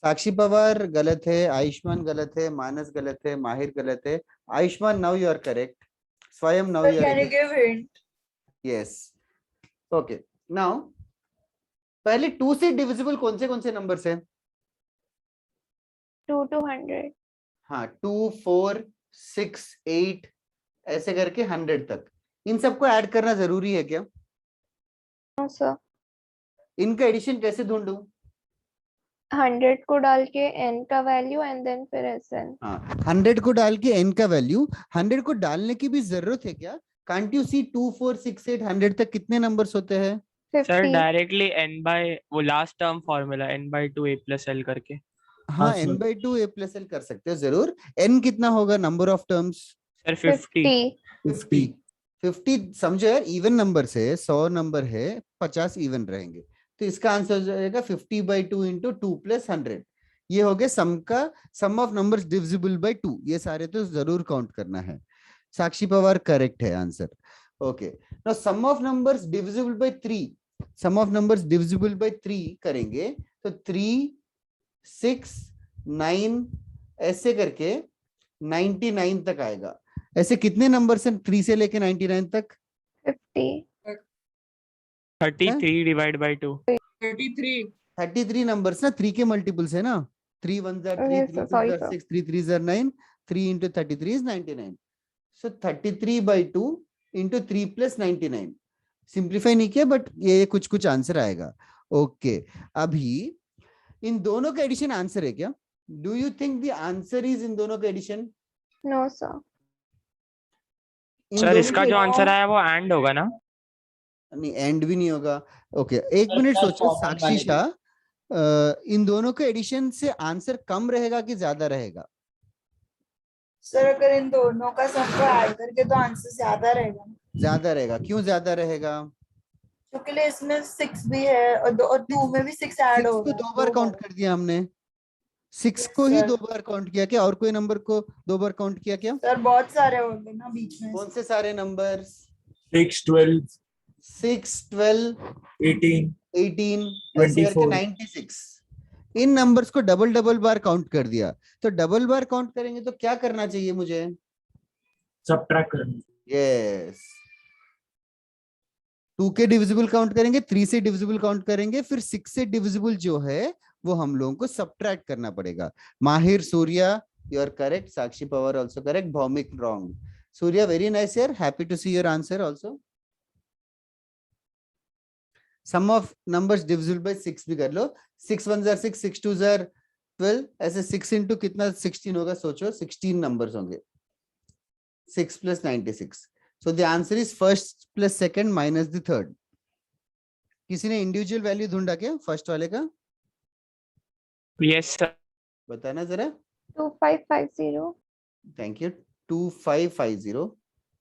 Sakshi Pawar गलत है, आयुष्मान गलत है, मानस गलत है, माहिर गलत है। Ayushman, now you are correct. Swayam, now Sir, you can you are give hint? Yes. Okay, now पहले 2 से डिविजिबल कौन से नंबर्स हैं? 2 to 100। हाँ, 2, 4, 6, 8 ऐसे करके 100 तक। इन सबको ऐड करना जरूरी है क्या? No sir. इनका एडिशन कैसे ढूंढूं? 100 को डाल के n का वैल्यू एंड देन फिर SN। हाँ, 100 को डाल के n का वैल्यू। 100 को डालने की भी जरूरत है क्या? कांट यू सी 2, 4, 6, 8, 100 तक कितने नंबर्स होते हैं? सर 50। डायरेक्टली n बाय वो last term formula n/2 a plus l करके। हाँ, n/2 a plus l कर सकते हो जरूर। n कितना होगा नंबर ऑफ टर्म्स? सर 50। 50 समझो यार, इवन नंबर से 100 नंबर है, 50 इवन रहेंगे, तो इसका आंसर हो जाएगा 50/2 इंटू 2 + 100। ये हो गया sum of numbers divisible by 2। ये सारे तो जरूर काउंट करना है। साक्षी पवार करेक्ट है answer. Okay, now sum of numbers divisible by 3। Sum of numbers divisible by 3 करेंगे तो 3, 6, 9 ऐसे करके 99 तक आएगा। ऐसे कितने नंबर हैं 3 से लेके 99 तक? 50। 33 डिवाइड बाय 2। 33 नंबर्स ना, 3 के मल्टीपल्स है ना। 3 1s are 3, 3 2s are 6, 3 3s are 9, 3 into 33 is 99. So 33/2 into 3 + 99। Simplify नहीं किया बट ये कुछ कुछ आंसर आएगा। ओके, अभी इन दोनों का एडिशन आंसर है क्या? Do you think the answer is in दोनों का एडिशन? No sir. सर इसका जो आंसर आया वो एंड होगा ना? नहीं, एंड भी नहीं होगा। ओके, एक मिनट सोचो साक्षी शाह, इन दोनों के एडिशन से आंसर कम रहेगा कि ज्यादा रहेगा? सर अगर इन दोनों का सबको ऐड करके तो आंसर ज्यादा रहेगा। ज्यादा रहेगा, क्यों ज्यादा रहेगा? क्योंकि इसमें 6 भी है और 2 में भी 6 ऐड 6 होगा। को 2 बार काउंट कर दिया हमने। 6 को ही 2 बार काउंट किया क्या? और कोई नंबर को 2 बार काउंट किया क्या? सर बहुत सारे होंगे ना बीच में। कौन से सारे नंबर्स? 6, 12, 6, 12, 18, 18 ऐसे करके 96। इन नंबर्स को डबल बार काउंट कर दिया, तो डबल बार काउंट करेंगे तो क्या करना चाहिए मुझे? सबट्रैक्ट करना। यस, 2 के डिविजिबल काउंट करेंगे, 3 से डिविजिबल काउंट करेंगे, फिर 6 से डिविजिबल जो है वो हम लोगों को सबट्रैक्ट करना पड़ेगा। Mahir, Surya, you are correct. Sakshi Pawar also correct. Bhaumik wrong. Surya, very nice यार, happy to see your answer also. Sum of numbers divisible by 6 भी कर लो। 6 1s are 6, 6 2s are 12, ऐसे 6 into कितना 16 होगा सोचो, 16 नंबर्स होंगे। 6 + 96, so the answer is first plus second minus the third। किसी ने इंडिविजुअल वैल्यू ढूंढा क्या फर्स्ट वाले का? Yes sir. बताना जरा। 2550। Thank you. 2550।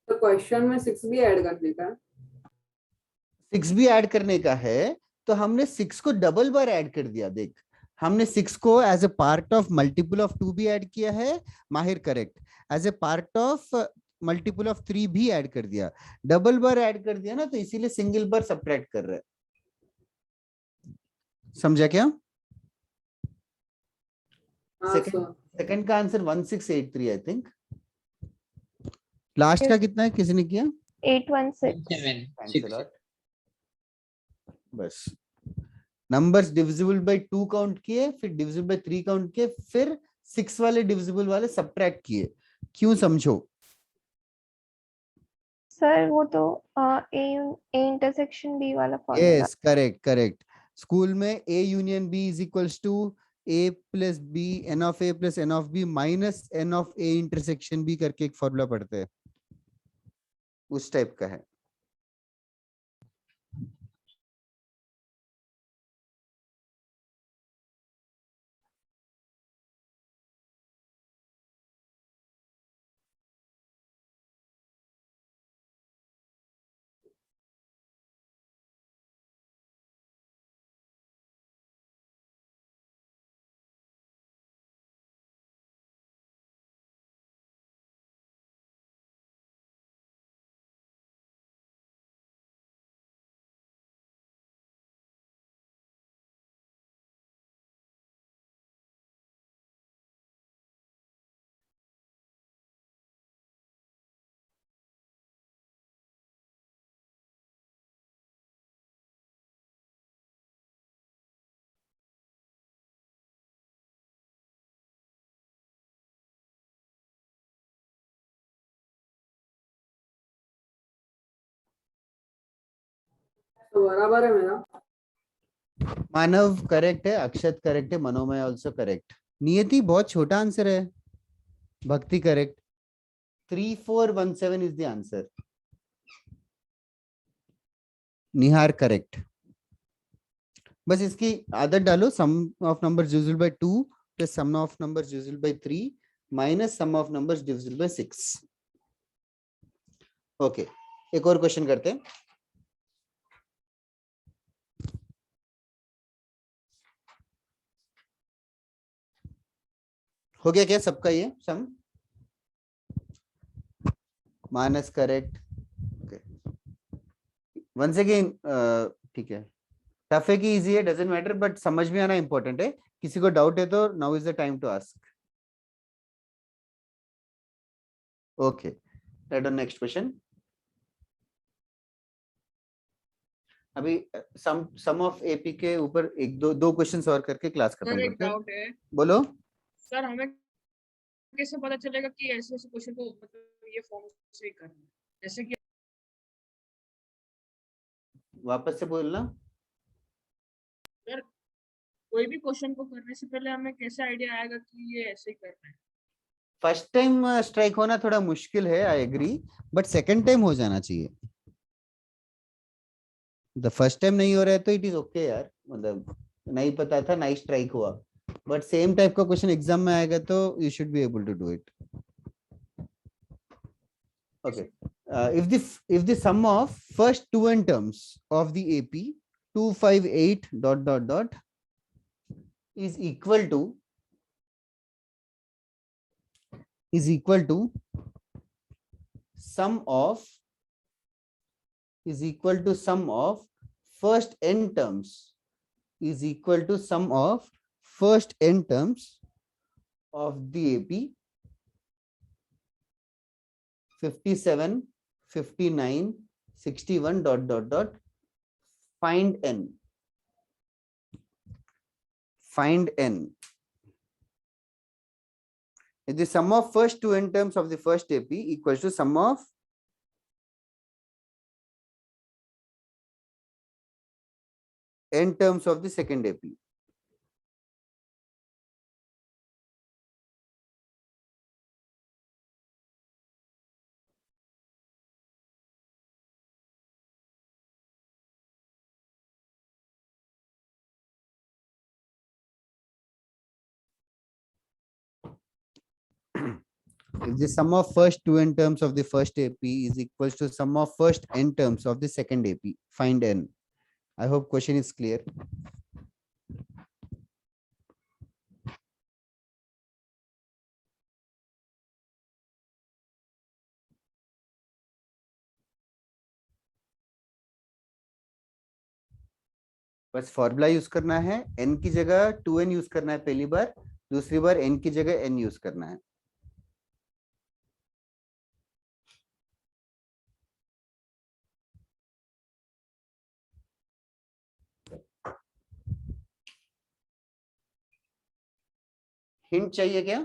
तो क्वेश्चन में 6 भी ऐड करने का है। 6 भी ऐड करने का है, तो हमने 6 को डबल बार ऐड कर दिया। देख, हमने 6 को as a part of multiple of 2 भी ऐड किया है। Mahir correct. As a part of multiple of 3 भी ऐड कर दिया। डबल बार ऐड कर दिया ना, तो इसीलिए सिंगल बार सबट्रैक्ट कर रहे हैं। समझा क्या? सेकंड का आंसर 1683 आई थिंक। लास्ट का कितना है, किसी ने किया? 816। बस नंबर्स डिविजिबल बाय 2 काउंट किए, फिर डिविजिबल बाय 3 काउंट किए, फिर 6 वाले डिविजिबल वाले सब्ट्रैक्ट किए। क्यों समझो? सर वो तो ए इंटरसेक्शन बी वाला फॉर्मूला। Yes, correct correct. स्कूल में A union B is equals to A plus B n of A plus n of B minus n of A intersection B करके एक फॉर्मूला पढ़ते हैं, उस टाइप का है। तो बराबर है मेरा। मानव करेक्ट है, अक्षत करेक्ट है, मनोमय आल्सो करेक्ट। नियति बहुत छोटा आंसर है। Bhakti correct. 3417 is the answer. Nihar correct. बस इसकी आदत डालो, sum of numbers divisible by 2 plus sum of numbers divisible by 3 minus sum of numbers divisible by 6। Okay, एक और क्वेश्चन करते हैं। हो गया क्या सबका ये सम? मानस करेक्ट। ओके, वंस अगेन ठीक है। टफ है कि इजी है डजंट मैटर, बट समझ में आना इंपॉर्टेंट है। किसी को डाउट है तो now is the time to ask. Okay, let on next question. अभी सम ऑफ एपी के ऊपर एक दो क्वेश्चंस और करके क्लास खत्म सर एक करते हैं। डाउट है बोलो। सर, हमें कैसे पता चलेगा कि ऐसे ऐसे क्वेश्चन को मतलब ये फॉर्म से ही करना है? जैसे कि वापस से बोलना। सर कोई भी क्वेश्चन को करने से पहले हमें कैसे आइडिया आएगा कि ये ऐसे ही करना है? फर्स्ट टाइम स्ट्राइक होना थोड़ा मुश्किल है, I agree, but second time हो जाना चाहिए। द फर्स्ट टाइम नहीं हो रहा है तो इट इज ओके यार, मतलब नहीं पता था, नाइस स्ट्राइक हुआ, बट सेम टाइप का क्वेश्चन एग्जाम में आएगा तो you should be able to do it. Okay, if the sum of first two n terms of the AP 258 dot dot dot is equal to sum of first n terms is equal to sum of first n terms of the AP 57 59 61 dot dot dot, find n. If the sum of first two n terms of the first AP equals to sum of n terms of the second AP. If the sum of first two n terms of the first AP is equals to sum of first n terms of the second AP, find n. I hope question is clear. बस फॉर्मूला यूज करना है, n की जगह 2n यूज करना है पहली बार, दूसरी बार n की जगह n यूज करना है। हिंट चाहिए क्या?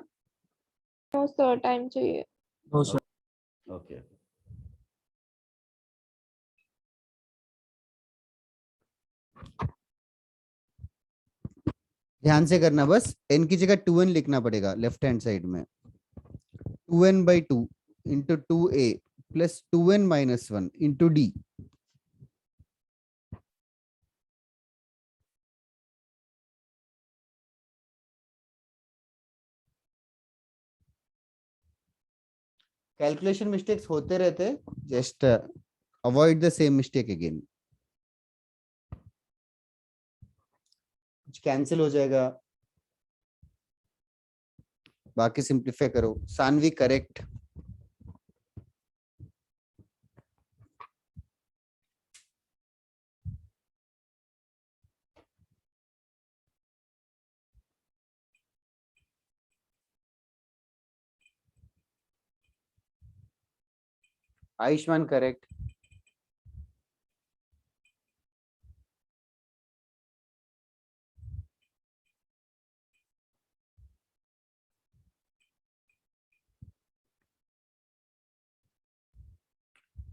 नो सर, टाइम चाहिए। No, sir. ओके ध्यान से करना, बस n की जगह 2n लिखना पड़ेगा लेफ्ट हैंड साइड में। 2n by 2 into 2a plus 2n minus 1 into d। Calculation mistakes होते रहते, just avoid the same mistake again. कुछ कैंसिल हो जाएगा, बाकी सिंप्लीफाई करो। सानवी करेक्ट। आयुष्मान करेक्ट।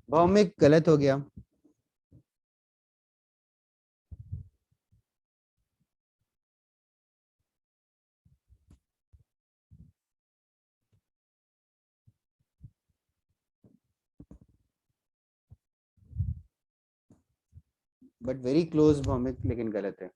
भौमिक गलत हो गया। बट वेरी क्लोज भौमिक, लेकिन गलत है।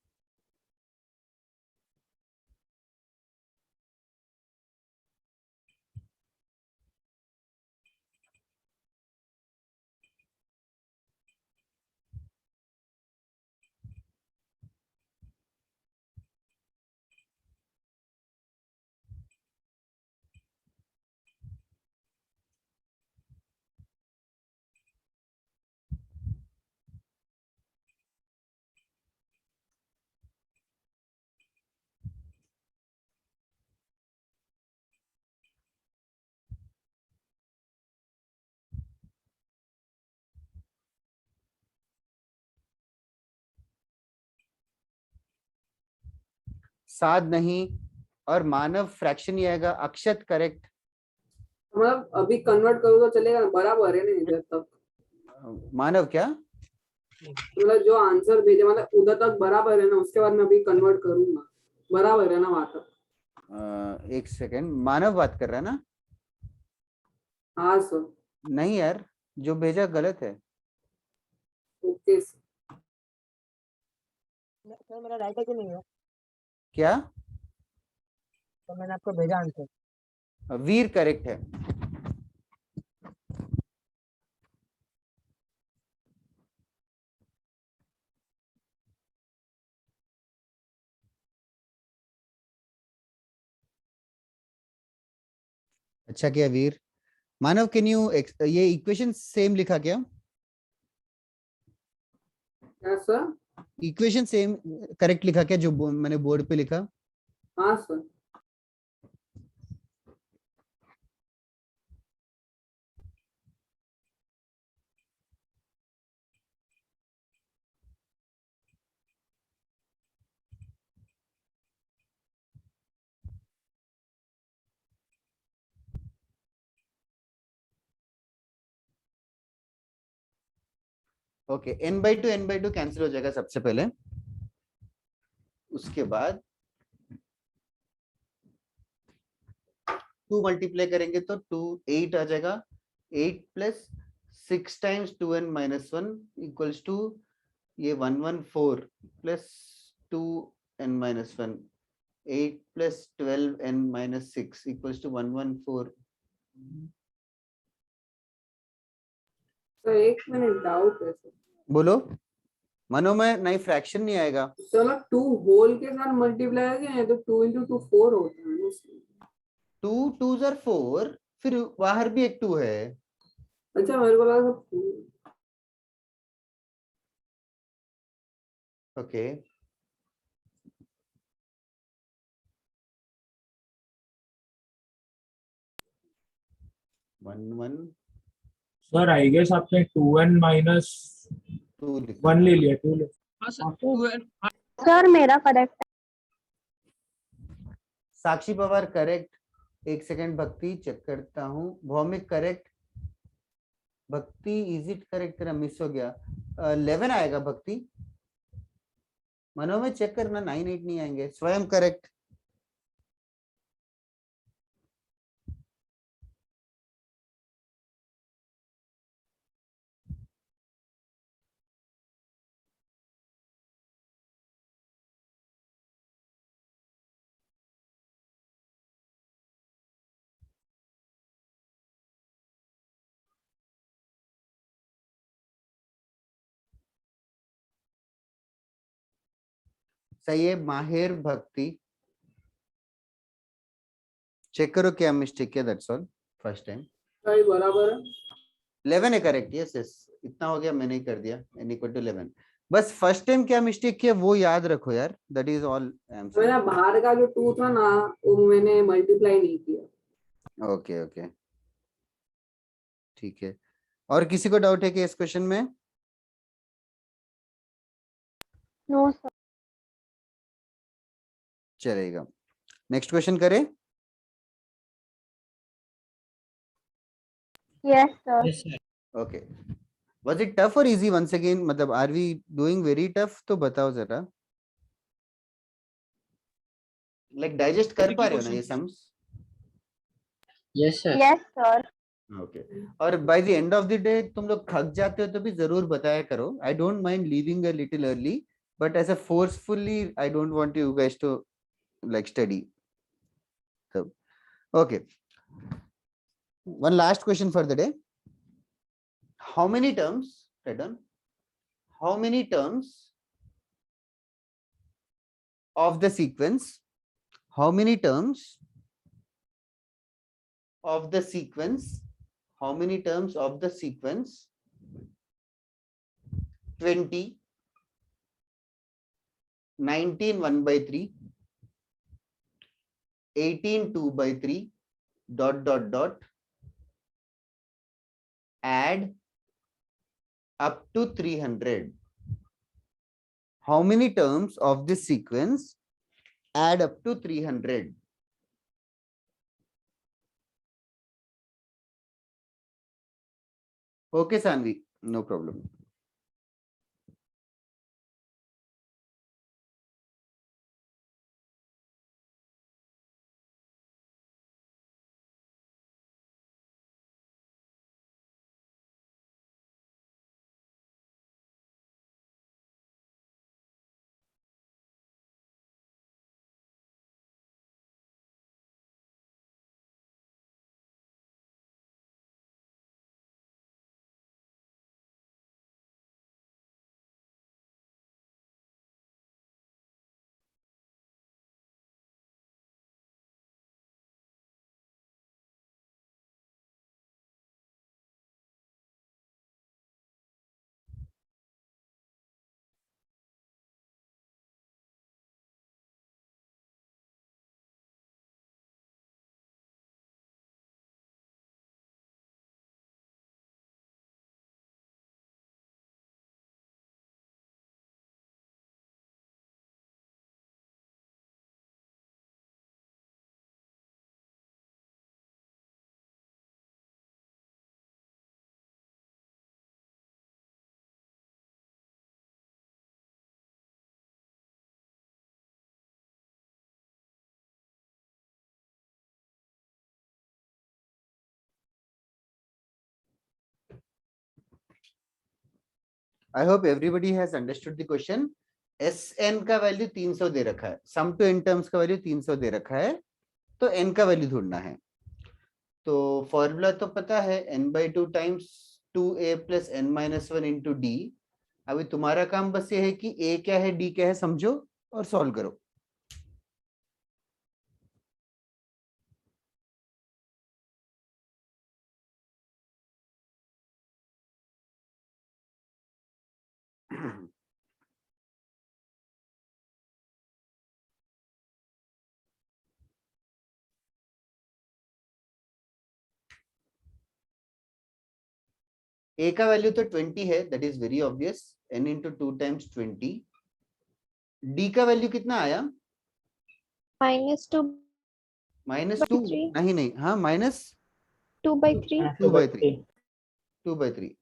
साध नहीं, और मानव फ्रैक्शन ही आएगा। अक्षत करेक्ट। मतलब अभी कन्वर्ट करो तो चलेगा ना, बराबर है ना इधर तक। मानव क्या? मतलब जो आंसर भेजे मतलब उधर तक बराबर है ना, उसके बाद मैं अभी कन्वर्ट करूंगा, बराबर है ना वहां तक। एक सेकेंड, मानव बात कर रहा है ना? हाँ सर। नहीं यार, जो भेजा गलत है। Okay sir. सर मेरा राइट है कि नहीं है? क्या? तो मैंने आपको भेजा आंसर। वीर करेक्ट है। अच्छा किया वीर। मानव कैन यू ये इक्वेशन सेम लिखा क्या? क्या सर? इक्वेशन सेम करेक्ट लिखा क्या जो मैंने बोर्ड पे लिखा? हाँ सर। ओके, n/2 कैंसिल हो जाएगा सबसे पहले। उसके बाद 2 मल्टीप्लाई करेंगे तो 2 8 आ जाएगा। 8 plus 6 times 2n minus 1 equals to ये 114 plus 2n minus 1। 8 plus 12n minus 6 equals to 114। Sir एक मिनट डाउट है सर। बोलो। मनो में नहीं, फ्रैक्शन नहीं आएगा। चलो 2 होल के साथ मल्टीप्लाई करेंगे तो 2 into 2 4 होता है ना। 2 2s are 4, फिर बाहर भी एक 2 है। अच्छा मेरे को लगा okay one Sir, I guess आपने 2n minus 2 1 ले लिया, 2 ले। हाँ सर, 2n सर मेरा करेक्ट। साक्षी पवार करेक्ट, एक सेकंड भक्ति चेक करता हूँ, भौमिक करेक्ट, भक्ति इज इट करेक्ट, तेरा मिस हो गया, 11 आएगा भक्ति, मनो में चेक करना 9 8 नहीं आएंगे, स्वयं करेक्ट, सही है माहिर भक्ति, चेक करो क्या मिस्टेक किया, दैट्स ऑल फर्स्ट टाइम। सही बराबर है। 11 है करेक्ट, यस यस, इतना हो गया, मैंने ही कर दिया, n इक्वल टू 11। बस फर्स्ट टाइम क्या मिस्टेक किया वो याद रखो यार, दैट इज ऑल। मेरा बाहर का जो 2 था ना वो मैंने मल्टीप्लाई नहीं किया। ओके ओके ठीक है, और किसी को डाउट है कि इस क्वेश्चन में? No sir. चलेगा, नेक्स्ट क्वेश्चन करें। Yes sir. Yes, sir. Okay, was it tough और इजी वंस अगेन, मतलब are we doing very tough, तो बताओ जरा, लाइक डाइजेस्ट कर पा रहे हो ना ये sums? Yes, sir. Yes sir. Okay, और by the end of the day तुम लोग थक जाते हो तो भी जरूर बताया करो, I don't mind leaving a little early, but as a forcefully I don't want you guys to like study. Okay, one last question for the day. How many terms, Redon, how many terms of the sequence, how many terms of the sequence, how many terms of the sequence 20, 19 1 by 3, 18 2 by 3, dot dot dot, add up to 300. How many terms of this sequence add up to 300? Okay, Sanvi, no problem. I hope everybody has understood the question. Sn का वैल्यू 300 दे रखा है, सम टू n टर्म्स का वैल्यू 300 दे रखा है, तो n का वैल्यू ढूंढना है। तो फॉर्मूला तो पता है, n/2 times 2a plus n-1 into d। अभी तुम्हारा काम बस ये है कि a क्या है d क्या है समझो और सॉल्व करो। a का वैल्यू तो 20 है, that is very obvious, n into 2 times 20। d का वैल्यू कितना आया? -2 -2 3. नहीं नहीं, हाँ -2/3 2/3. 2/3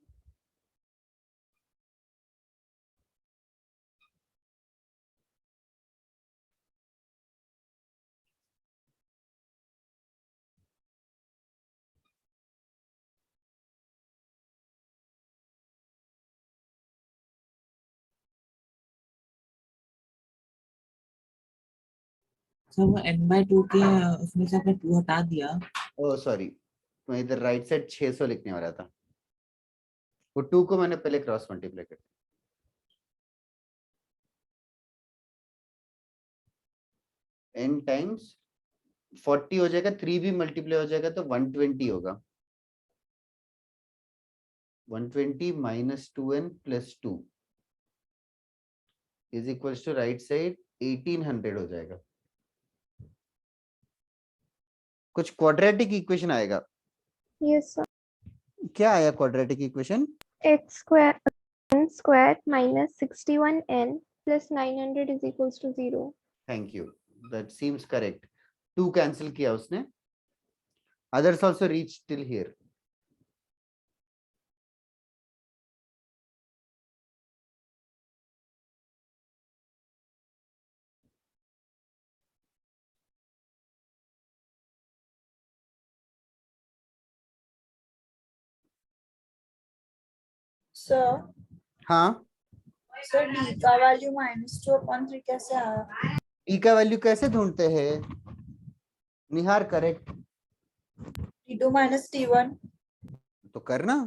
सर वो n/2 के उसमें से आपने 2 हटा दिया. ओ सॉरी, मैं इधर राइट साइड 600 लिखने वाला था, वो 2 को मैंने पहले क्रॉस मल्टीप्लाई कर दिया। n टाइम्स 40 हो जाएगा, 3 भी मल्टीप्लाई हो जाएगा तो 120 होगा। 120 - 2n + 2 is equals to right side 1800 हो जाएगा। कुछ क्वाड्रेटिक इक्वेशन आएगा। Yes, sir. क्या आया quadratic equation? X square n square minus 61n plus 900 is equals to 0. Thank you, that seems correct. 2 cancel किया उसने। Others also reach till here. Sir हाँ, सर d का वैल्यू -2/3 कैसे आया? ई का वैल्यू कैसे ढूंढते हैं? निहार करेक्ट t2 - t1. तो करना।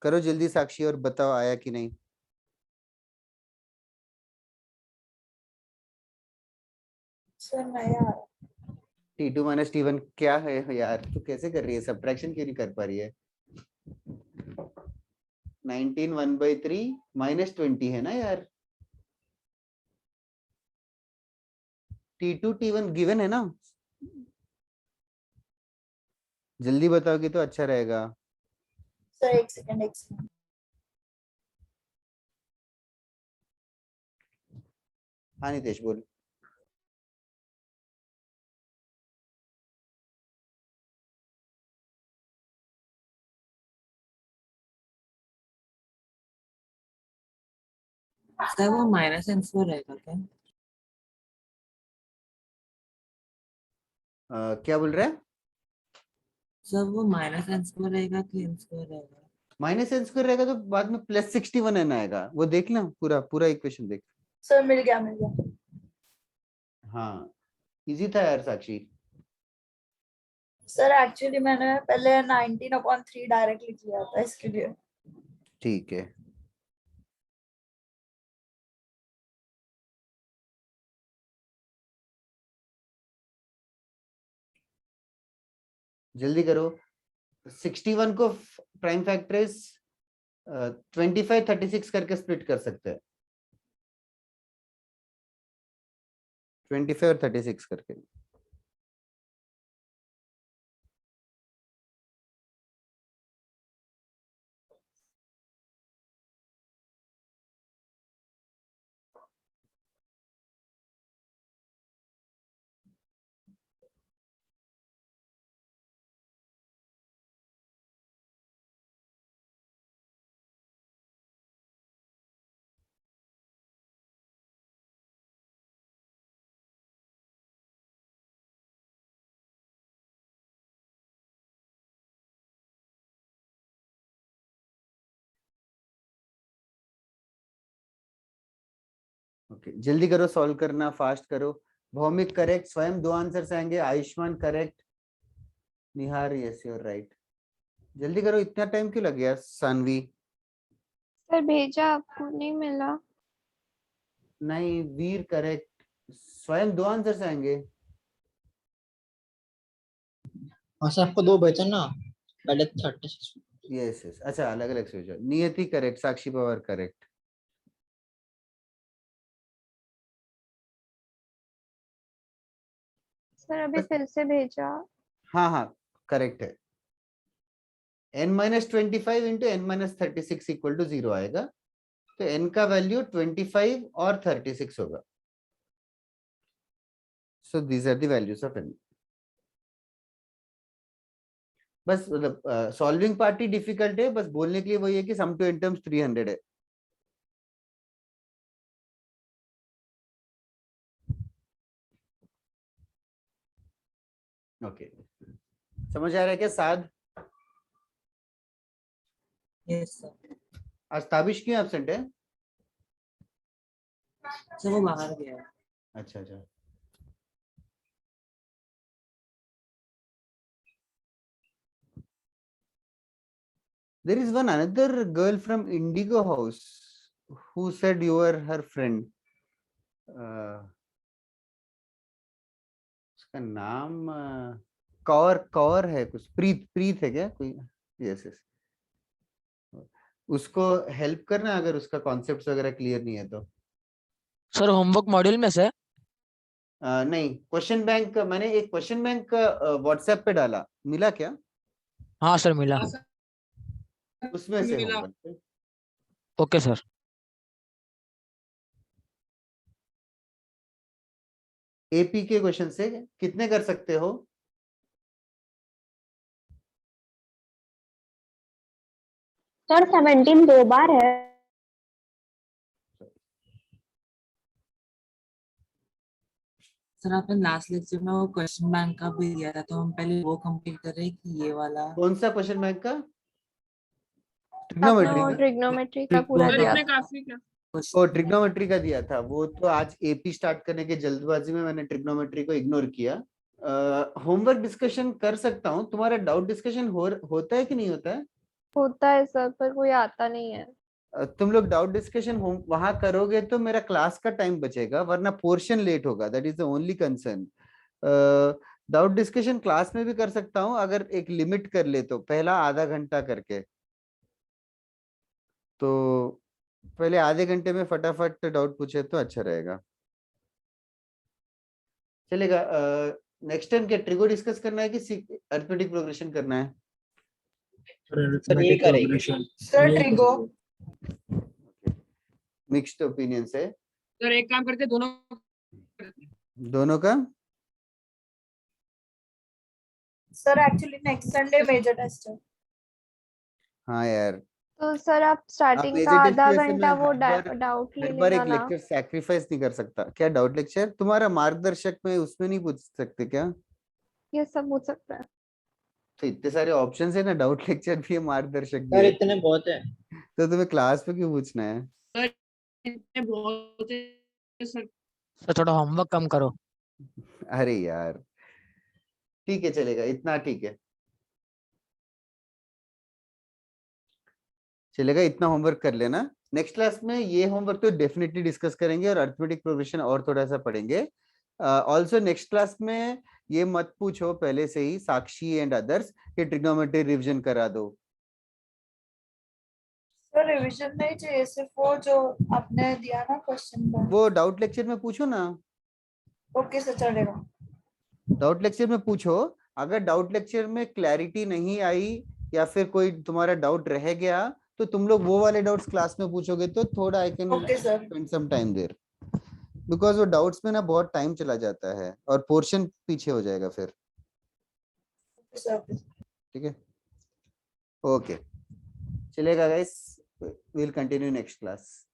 करो जल्दी साक्षी और बताओ आया कि नहीं। सर नहीं आ रहा। T2 - T1 क्या है यार? तू कैसे कर रही है? सब्ट्रैक्शन क्यों नहीं कर पा रही है? 19 1/3 -20 है ना यार। T2 T1 गिवन है ना। जल्दी बताओगे तो अच्छा रहेगा। सर एक सेकंड। हाँ नितेश बोल। सर वो -n² रहेगा क्या? क्या बोल रहा है? सर वो -n² रहेगा कि n² रहेगा? -n² रहेगा तो बाद में +61n आएगा, वो देखना पूरा पूरा इक्वेशन देख। सर मिल गया। हाँ इजी था यार साक्षी। सर एक्चुअली मैंने पहले 19/3 डायरेक्ट लिख लिया था इसके लिए। ठीक है, जल्दी करो। 61 को प्राइम फैक्टर्स 25 36 करके स्प्लिट कर सकते हैं। 25 और 36 करके। ओके जल्दी करो, सॉल्व करना, फास्ट करो। भौमिक करेक्ट, स्वयं 2 आंसर्स आएंगे। Ayushman correct, Nihar yes you are right. जल्दी करो, इतना टाइम क्यों लग गया? सानवी सर भेजा आपको नहीं मिला। नहीं, वीर करेक्ट, स्वयं 2 आंसर्स आएंगे। हाँ सर आपको 2 बचा ना, पहले 36। यस यस, अच्छा अलग अलग से हो जाओ। नियति correct, Sakshi Pawar correct. Sir अभी फिर से भेजा। हाँ हाँ करेक्ट है। n-25 into n-36 equal to 0 आएगा, तो n का वैल्यू 25 और 36 होगा। So these are the values of n। बस मतलब सॉल्विंग पार्ट ही डिफिकल्ट है, बस बोलने के लिए वही है कि सम टू n टर्म्स 300 है। ओके समझ आ रहा है क्या साद? Yes sir. आज ताबिश क्यों एब्सेंट है? सर वो बाहर गया है। अच्छा अच्छा। There is one another girl from Indigo House who said you were her friend. उसका नाम कौर है कुछ, प्रीत है क्या कोई? Yes yes. उसको हेल्प करना अगर उसका कॉन्सेप्ट्स वगैरह क्लियर नहीं है तो। सर होमवर्क मॉड्यूल में से? नहीं, क्वेश्चन बैंक मैंने एक क्वेश्चन बैंक व्हाट्सएप पे डाला, मिला क्या? हाँ सर मिला। उसमें से मिला। होमवर्क। Okay sir. एपी के क्वेश्चन से कितने कर सकते हो? सर 17 2 बार है। सर आपने लास्ट लेक्चर में वो क्वेश्चन बैंक का भी दिया था, तो हम पहले वो कंप्लीट कर रहे हैं कि ये वाला? कौन सा क्वेश्चन बैंक का? आपने ट्रिग्नोमेट्री वो का? ट्रिग्नोमेट्री का पूरा सर दिया इसमें था। काफी क्या ओ ट्रिग्नोमेट्री का दिया था, वो तो आज एपी स्टार्ट करने के जल्दबाजी में मैंने ट्रिग्नोमेट्री को इग्नोर किया। होमवर्क डिस्कशन कर सकता हूँ, तुम्हारा डाउट डिस्कशन होता है कि नहीं होता है? होता है सर, पर कोई आता नहीं है। तुम लोग डाउट डिस्कशन वहां करोगे तो मेरा क्लास का टाइम बचेगा, वरना पोर्शन लेट होगा, that is the only concern. Doubt discussion class में भी कर सकता हूँ अगर एक लिमिट कर ले, तो पहला आधा घंटा करके, तो पहले आधे घंटे में फटाफट डाउट पूछे तो अच्छा रहेगा। चलेगा। नेक्स्ट टाइम क्या ट्रिगो डिस्कस करना है कि अरिथमेटिक प्रोग्रेशन करना है? सर ये करेंगे सर ट्रिगो। मिक्स्ड ओपिनियन है। सर एक काम करते दोनों दोनों का? Sir actually next Sunday major test है। हाँ यार, तो सर आप आप स्टार्टिंग का मेजर टेस्ट आधा की वजह से घंटा मैं वो हर डाउट ले बार लेना एक ना। लेक्चर सैक्रिफाइस नहीं कर सकता क्या? डाउट लेक्चर तुम्हारा मार्गदर्शक में उसमें नहीं पूछ सकते क्या? ये सब पूछ सकता है। तो इतने सारे ऑप्शंस है ना, डाउट लेक्चर भी है, मार्गदर्शक भी सर है, इतने बहुत है। तो तुम्हें क्लास पे क्यों पूछना है? सर इतने बहुत है सर। सर थोड़ा होमवर्क कम करो। अरे यार ठीक है, चलेगा, इतना ठीक है, चलेगा, इतना होमवर्क कर लेना। नेक्स्ट क्लास में ये होमवर्क तो डेफिनेटली डिस्कस करेंगे और अरिथमेटिक प्रोग्रेशन और थोड़ा सा पढ़ेंगे। ऑल्सो नेक्स्ट क्लास में ये मत पूछो पहले से ही, साक्षी एंड अदर्स, कि ट्रिग्नोमेट्री रिवीजन करा दो। सर रिवीजन नहीं चाहिए, सिर्फ वो जो आपने दिया ना क्वेश्चन बैंक। वो डाउट लेक्चर में पूछो ना, ओके सर चलेगा। डाउट लेक्चर में पूछो। अगर डाउट लेक्चर में क्लैरिटी नहीं आई या फिर कोई तुम्हारा डाउट रह गया, तो तुम लोग वो वाले डाउट्स क्लास में पूछोगे तो थोड़ा I can okay sir. Spend some time there, because वो डाउट्स में ना बहुत टाइम चला जाता है और पोर्शन पीछे हो जाएगा फिर। ठीक है, ओके, चलेगा guys, will continue next class.